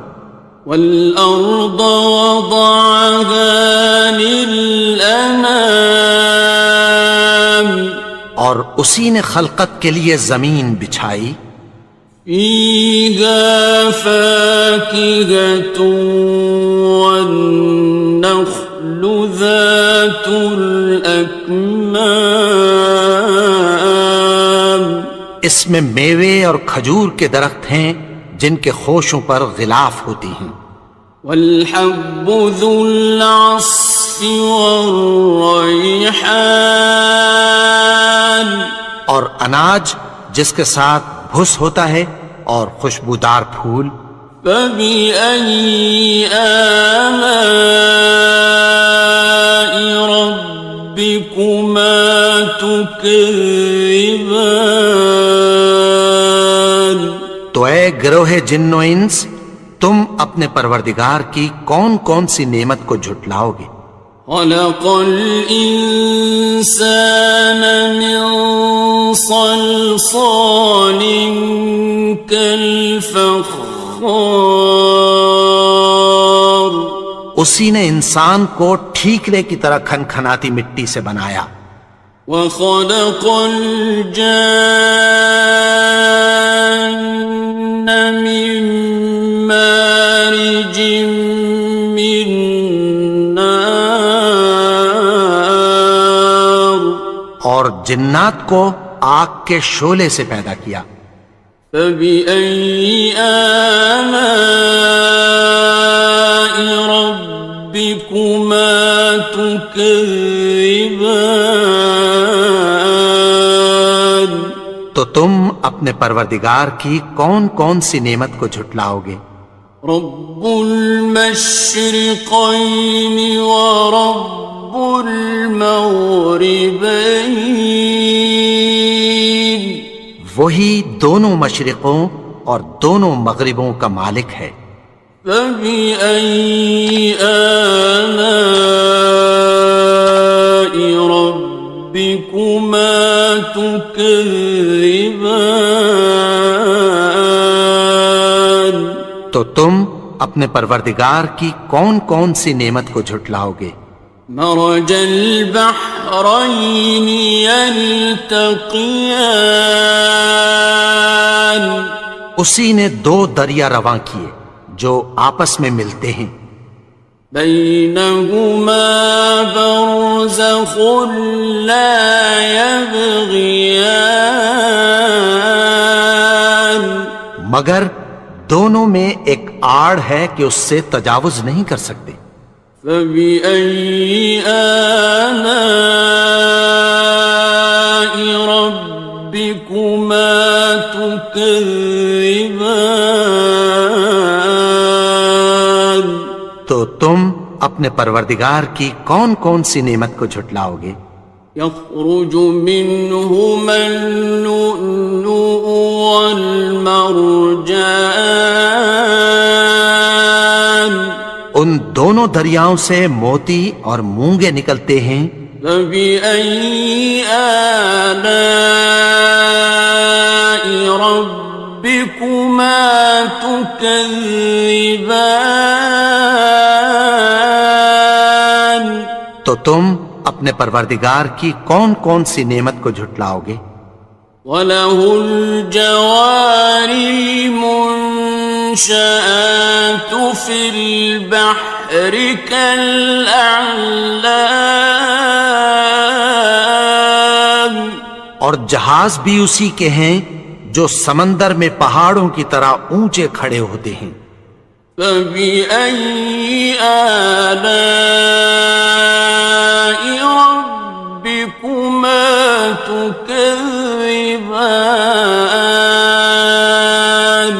وَالْأَرْضَ وَضَعَهَا لِلْأَنَامِ اور اسی نے خلقت کے لیے زمین بچھائی۔ فِيهَا فَاكِهَةٌ وَالنَّخْلُ ذَاتُ الْأَكْمَامِ اس میں میوے اور کھجور کے درخت ہیں جن کے خوشوں پر غلاف ہوتی ہیں۔ وَالْحَبُّ ذُو الْعَصْفِ وَالرَّيْحَانِ اور اناج جس کے ساتھ بھس ہوتا ہے اور خوشبودار پھول۔ فَبِأَيِّ آلَاءِ رَبِّكُمَا تُكَذِّبَانِ تو اے گروہ جن و انس، تم اپنے پروردگار کی کون کون سی نعمت کو جھٹلاؤ گے؟ خلق الإنسان من صلصال كالفخار اسی نے انسان کو ٹھیکرے کی طرح کھنکھناتی مٹی سے بنایا۔ وخلق الجان من مارج من نار اور جنات کو آگ کے شعلے سے پیدا کیا۔ فبأي آلاء ربكما تكذبان تم اپنے پروردگار کی کون کون سی نعمت کو جھٹلاؤ گے؟ رب المشرقین ورب المغربین، وہی دونوں مشرقوں اور دونوں مغربوں کا مالک ہے۔ فبأي آلاء ربكما تكذبان، تو تم اپنے پروردگار کی کون کون سی نعمت کو جھٹلاؤ گے؟ مرج البحرين يلتقيان، اسی نے دو دریا رواں کیے جو آپس میں ملتے ہیں، بينهما برزخ لا يبغيان، مگر دونوں میں ایک آڑ ہے کہ اس سے تجاوز نہیں کر سکتے۔ فبأي آلاء ربكما تكذبان، تو تم اپنے پروردگار کی کون کون سی نعمت کو جھٹلاؤ گے؟ يخرج منهما اللؤلؤ والمرجان، ان دونوں دریاؤں سے موتی اور مونگے نکلتے ہیں۔ فبأي آلاء ربكما تكذبان، تو تم اپنے پروردگار کی کون کون سی نعمت کو جھٹلاؤ گے؟ وَلَهُ الْجَوَارِ الْمُنشَآتُ فِي الْبَحْرِ كَالْأَعْلَامِ، اور جہاز بھی اسی کے ہیں جو سمندر میں پہاڑوں کی طرح اونچے کھڑے ہوتے ہیں۔ فَبِأَيِّ آلَاءِ رَبِّكُمَا تُكَذِّبَانِ،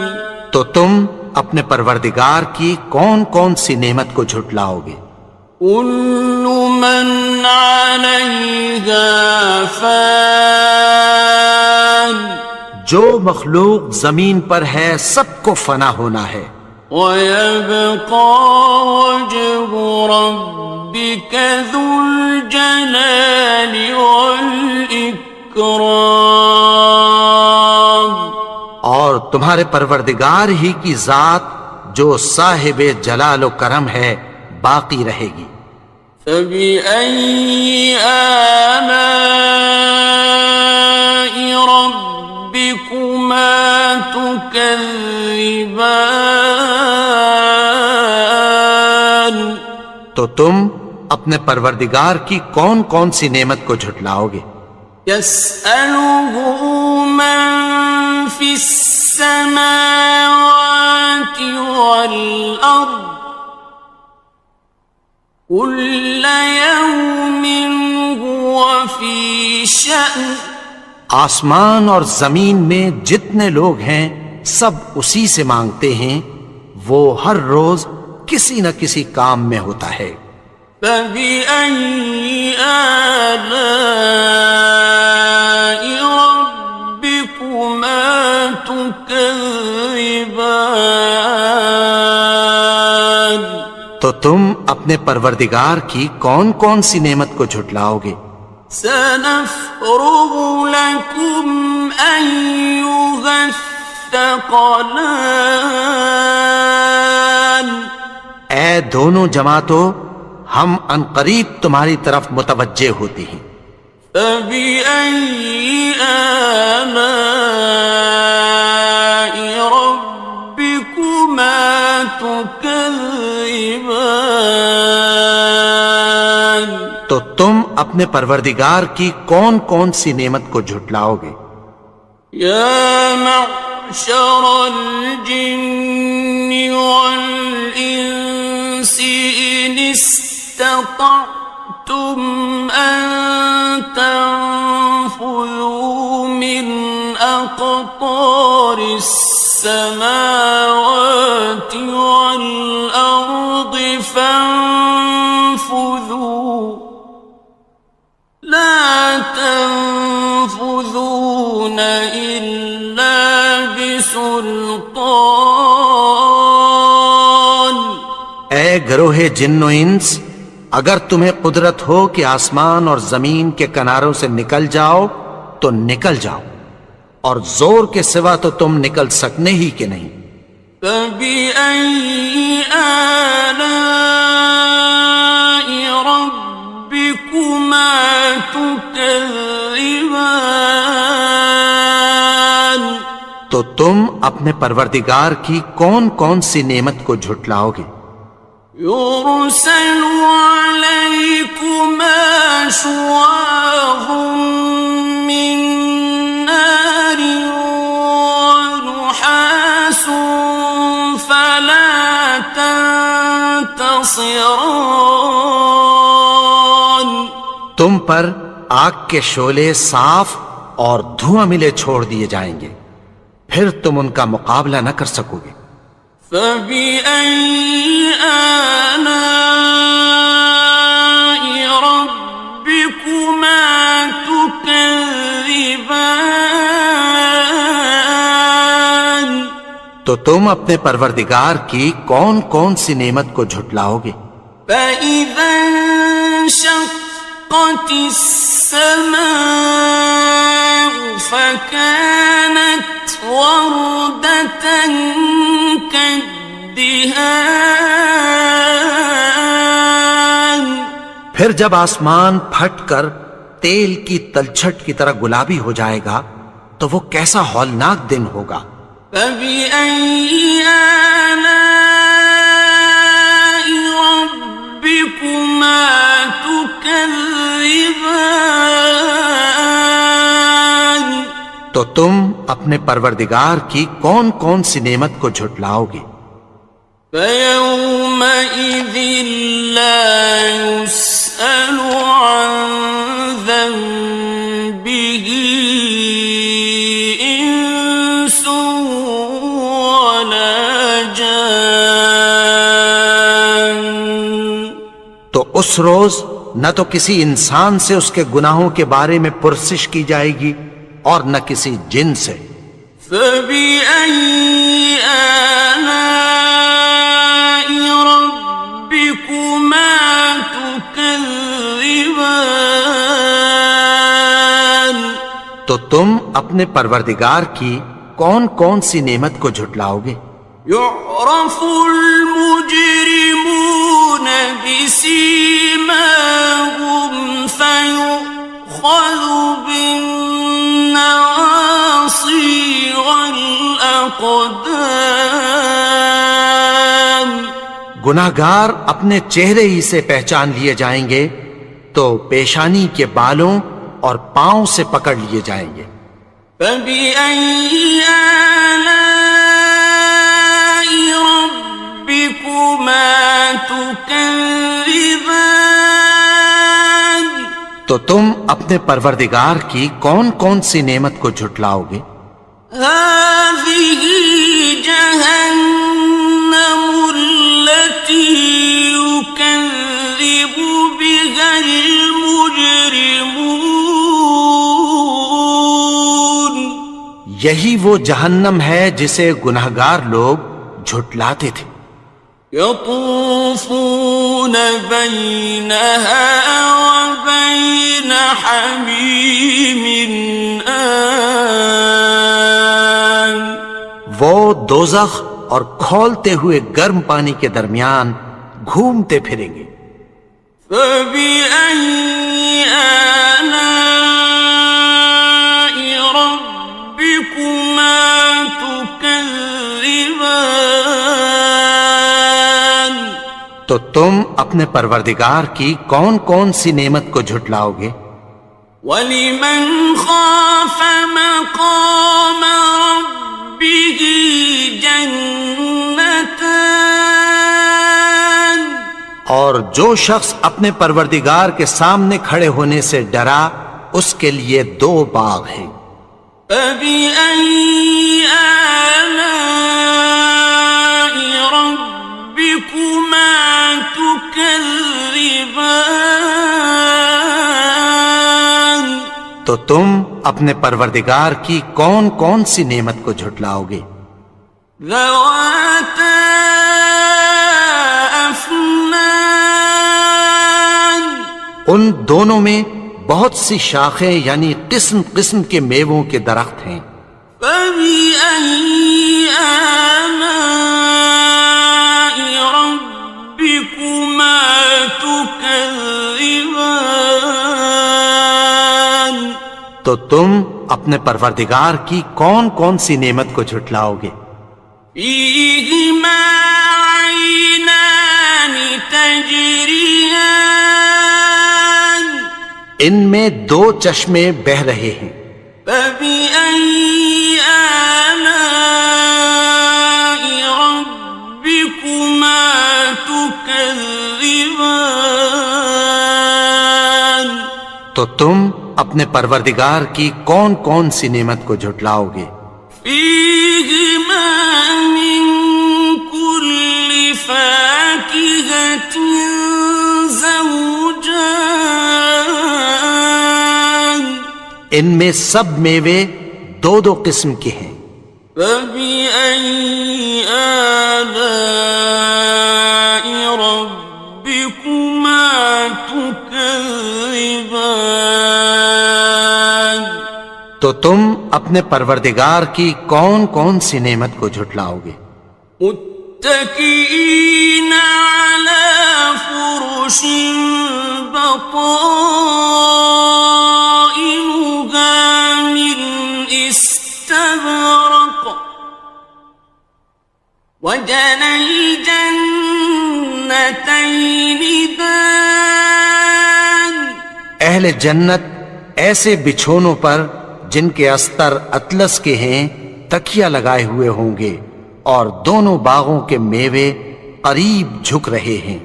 تو تم اپنے پروردگار کی کون کون سی نعمت کو جھٹلاؤ گے؟ كُلُّ مَنْ عَلَيْهَا فَانٍ، جو مخلوق زمین پر ہے سب کو فنا ہونا ہے، وَيَبْقَى وَجْهُ رَبِّكَ ذُو الْجَلَالِ وَالْإِكْرَامِ، اور تمہارے پروردگار ہی کی ذات جو صاحب جلال و کرم ہے باقی رہے گی۔ فَبِأَيِّ آلَاءِ رَبِّكُمَا تُكَذِّبَانِ، تو تم اپنے پروردگار کی کون کون سی نعمت کو جھٹلاؤ گے؟ يَسْأَلُهُ مَن فِي السَّمَاوَاتِ وَالْأَرْضِ كُلَّ يَوْمٍ هُوَ فِي شَأْنٍ، آسمان اور زمین میں جتنے لوگ ہیں سب اسی سے مانگتے ہیں، وہ ہر روز کسی نہ کسی کام میں ہوتا ہے۔ فَبِأَيِّ آلَاءِ رَبِّكُمَا تُكَذِّبَانِ، تو تم اپنے پروردگار کی کون کون سی نعمت کو جھٹلاؤ گے؟ سَنَفْرُغُ لَكُمْ أَيُّهَ الثَّقَلَانِ، اے دونوں جماعتوں، ہم عنقریب تمہاری طرف متوجہ ہوتے ہیں۔ فَبِأَيِّ آلَاءِ رَبِّكُمَا تُكَذِّبَانِ، تو تم اپنے پروردگار کی کون کون سی نعمت کو جھٹلاؤ گے؟ يَا مَعْشَرَ الْجِنِّ وَالْإِنسِ إِنِ اسْتَطَعْتُمْ أَن تَنفُذُوا مِنْ أَقْطَارِ فاطر السماوات والأرض فانفذوا لا تنفذون إلا بسلطان. اے گروہ جن و انس، اگر تمہیں قدرت ہو کہ آسمان اور زمین کے کناروں سے نکل جاؤ تو نکل جاؤ، اور زور کے سوا تو تم نکل سکنے ہی کہ نہیں. فَبِأَيِّ آلَاءِ رَبِّكُمَا تُكَذِّبَانِ. تو تم اپنے پروردگار کی کون کون سی نعمت کو جھٹلاؤ گے؟ يُرْسَلُ عَلَيْكُمَا شُوَاظٌ مِّن نَّارٍ وَنُحَاسٌ فَلَا تَنتَصِرَانِ. تم پر آگ کے شعلے صاف اور دھواں ملے چھوڑ دیے جائیں گے، پھر تم ان کا مقابلہ نہ کر سکو گے. فَبِأَيِّ آلَاءِ رَبِّكُمَا تُكَذِّبَانِ. تو تم اپنے پروردگار کی کون کون سی نعمت کو جھٹلاؤ گے؟ فَإِذَا انشَقَّتِ السَّمَاءُ فَكَانَتْ وَرْدَةً كَالدِّهَانِ. پھر جب آسمان پھٹ کر تیل کی تلچھٹ کی طرح گلابی ہو جائے گا تو وہ کیسا ہولناک دن ہوگا. فَبِأَيِّ آلَاءِ رَبِّكُمَا تُكَذِّبَانِ. تو تم اپنے پروردگار کی کون کون سی نعمت کو جھٹلاؤ گے؟ فَيَوْمَئِذٍ لَا يُسْأَلُ عَنْ ذَنبِهِ إِنسٌ وَلَا جَانٌ. تو اس روز نہ تو کسی انسان سے اس کے گناہوں کے بارے میں پرسش کی جائے گی اور نہ کسی جن سے. فَبِأَيِّ آلَاءِ رَبِّكُمَا تُكَذِّبَانِ. تو تم اپنے پروردگار کی کون کون سی نعمت کو جھٹلاؤ گے؟ يُعْرَفُ الْمُجْرِمُونَ بِسِيمَاهُمْ فَيُؤْخَذُ بِالنَّوَاصِي وَالْأَقْدَامِ. گناہگار اپنے چہرے ہی سے پہچان لیے جائیں گے تو پیشانی کے بالوں اور پاؤں سے پکڑ لیے جائیں گے. فَبِأَيِّ آلَاءِ رَبِّكُمَا تُكَذِّبَانِ. تو تم اپنے پروردگار کی کون کون سی نعمت کو جھٹلاؤ گے؟ هَٰذِهِ جَهَنَّمُ الَّتِي يُكَذِّبُ بِهَا الْمُجْرِمُونَ. یہی وہ جہنم ہے جسے گناہگار لوگ جھٹلاتے تھے. يَطُوفُونَ بَيْنَهَا وَبَيْنَ حَمِيمٍ آنٍ. وہ دوزخ اور کھولتے ہوئے گرم پانی کے درمیان گھومتے پھریں گے. فَبِأَيِّ آلَاءِ رَبِّكُمَا تُكَذِّبَانِ. تو تم اپنے پروردگار کی کون کون سی نعمت کو جھٹلاؤ گے؟ وَلِمَنْ خَافَ مَقَامَ رَبِّهِ جَنَّتَانِ. اور جو شخص اپنے پروردگار کے سامنے کھڑے ہونے سے ڈرا اس کے لیے 2 باغ ہیں. فبأي آلاء ربكما تكذبان تو تم اپنے پروردگار کی کون کون سی نعمت کو جھٹلاؤ گے؟ ذواتا افنان ان دونوں میں بہت سی شاخیں یعنی قسم قسم کے میووں کے درخت ہیں۔ فبأي آلاء ربكما تكذبان تو تم اپنے پروردگار کی کون کون سی نعمت کو جھٹلاؤ گے؟ فيهما عينان تجريان ان میں دو چشمے بہ رہے ہیں۔ فبأي آلاء ربكما تكذبان تو تم اپنے پروردگار کی کون کون سی نعمت کو جھٹلاؤ گے؟ فيهما من كل فاكهة زوجان ان میں سب میوے دو دو قسم کے ہیں۔ فبأي آلاء ربكما تكذبان تو تم اپنے پروردگار کی کون کون سی نعمت کو جھٹلاؤ گے؟ متكئين على فرش بطائنها من استبرق وجنى الجنتين دان اہل جنت ایسے بچھونوں پر جن کے استر اطلس کے ہیں تکیہ لگائے ہوئے ہوں گے اور دونوں باغوں کے میوے قریب جھک رہے ہیں۔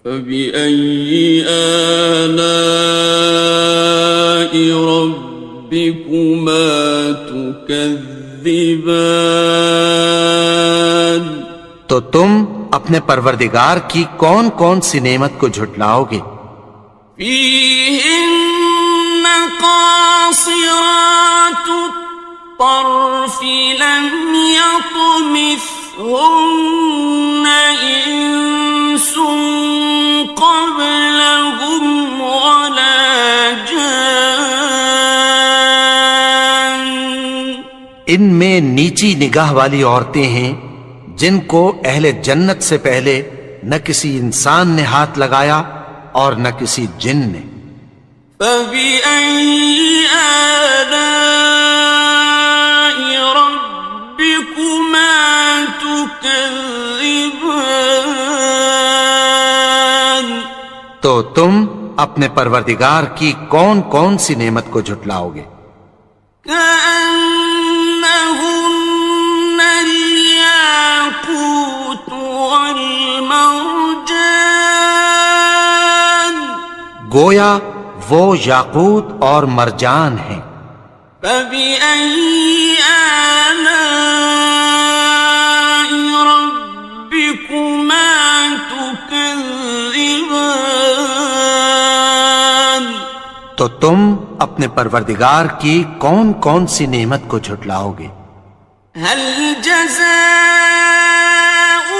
فبأي آلاء ربكما تكذبان تو تم اپنے پروردگار کی کون کون سی نعمت کو جھٹلاؤ گے؟ فيهن قاصرات الطرف لم يطمثهن إنس قبلهم ولا جان ان میں نیچی نگاہ والی عورتیں ہیں جن کو اہل جنت سے پہلے نہ کسی انسان نے ہاتھ لگایا اور نہ کسی جن نے۔ فبأي آلاء ربكما تكذبان تو تم اپنے پروردگار کی کون کون سی نعمت کو جھٹلاؤ گے؟ كأنهن الياقوت والمرجان گویا وہ یاقوت اور مرجان ہیں۔ فبأي آلاء ربكما تكذبان تو تم اپنے پروردگار کی کون کون سی نعمت کو جھٹلاؤ گے؟ هل جزاء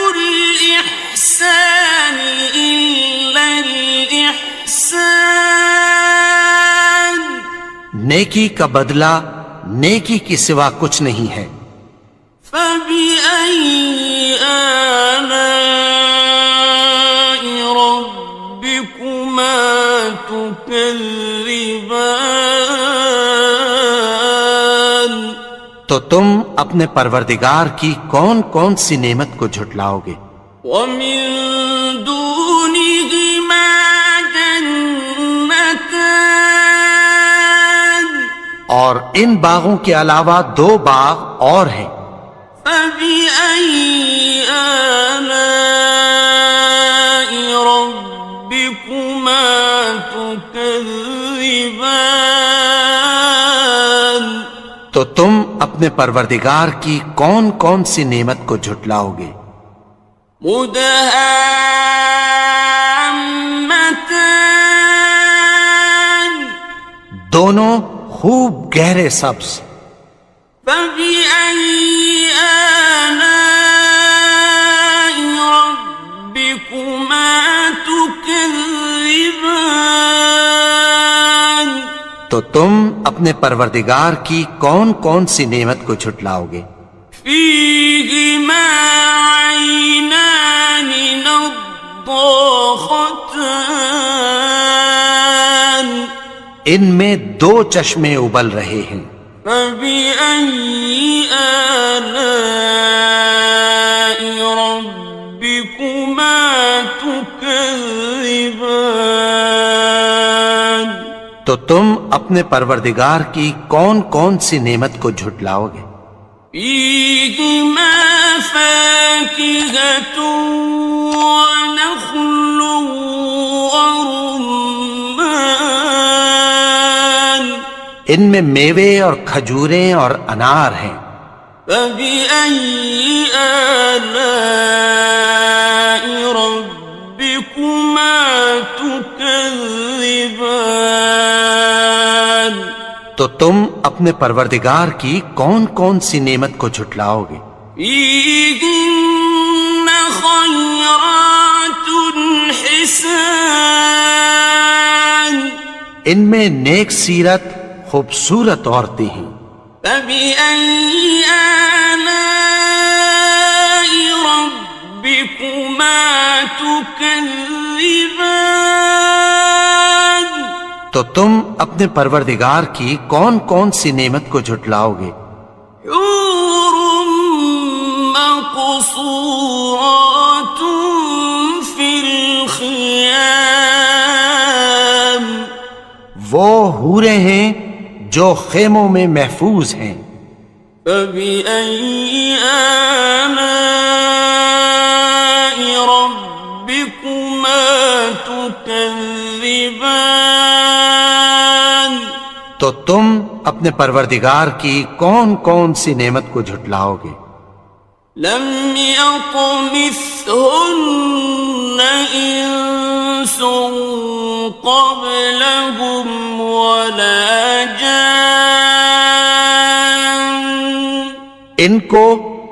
الإحسان إلا الإحسان نیکی کا بدلہ نیکی کی سوا کچھ نہیں ہے۔ فبأي آلاء ربكما تكذبان تو تم اپنے پروردگار کی کون کون سی نعمت کو جھٹلاؤ گے؟ ومن دونهما جنتان اور ان باغوں کے علاوہ دو باغ اور ہیں۔ فبأي آلاء ربكما تكذبان اپنے پروردگار کی کون کون سی نعمت کو جھٹلاؤ گے؟ مدهامتان دونوں خوب گہرے سبز. فبأي آلاء ربكما تكذبان تو تم اپنے پروردگار کی کون کون سی نعمت کو جھٹلاؤ گے؟ فيهما عينان نضاختان ان میں دو چشمے ابل رہے ہیں. فبأي آلاء ربكما تكذبان تو تم اپنے پروردگار کی کون کون سی نعمت کو جھٹلاؤ گے؟ فيهما فاكهة ونخل ورمان ان میں میوے اور کھجوریں اور انار ہیں. فبأي آلاء ربكما تكذبان تو تم اپنے پروردگار کی کون کون سی نعمت کو جھٹلاؤ گے؟ فيهن خيرات حسان ان میں نیک سیرت خوبصورت عورتیں ہیں. فبأي آلاء ربكما تكذبان تو تم اپنے پروردگار کی کون کون سی نعمت کو جھٹلاؤ گے؟ حور مقصورات في الخيام وہ حوریں ہیں جو خیموں میں محفوظ ہیں. فبأي آلاء ربكما تكذبان تو تم اپنے پروردگار کی کون کون سی نعمت کو جھٹلاؤ گے؟ لم يطمثهن إنس قبلهم ولا جان ان کو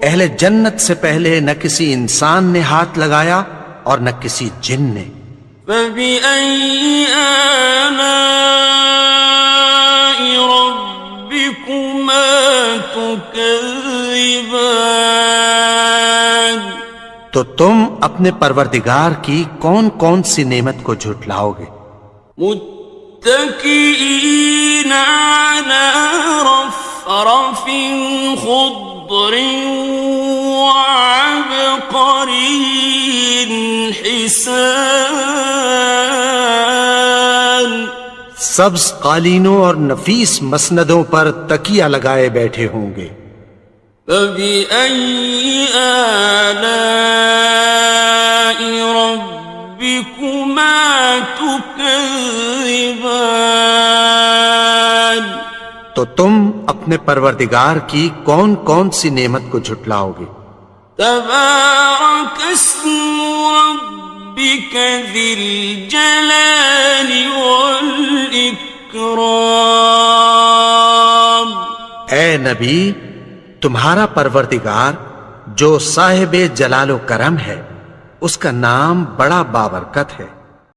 اہل جنت سے پہلے نہ کسی انسان نے ہاتھ لگایا اور نہ کسی جن نے. فبأي آلاء ربكما تكذبان تو تم اپنے پروردگار کی کون کون سی نعمت کو جھٹلاؤ گے؟ متكئين على رفرف خضر وعبقري حسان سبز قالینوں اور نفیس مسندوں پر تکیہ لگائے بیٹھے ہوں گے. فبأي آلاء ربكما تكذبان تو تم اپنے پروردگار کی کون کون سی نعمت کو جھٹلاؤ گے؟ تبارك اسم ربك ذي الجلال والإكرام اے نبی، تمہارا پروردگار جو صاحب جلال و کرم ہے، اس کا نام بڑا بابرکت ہے.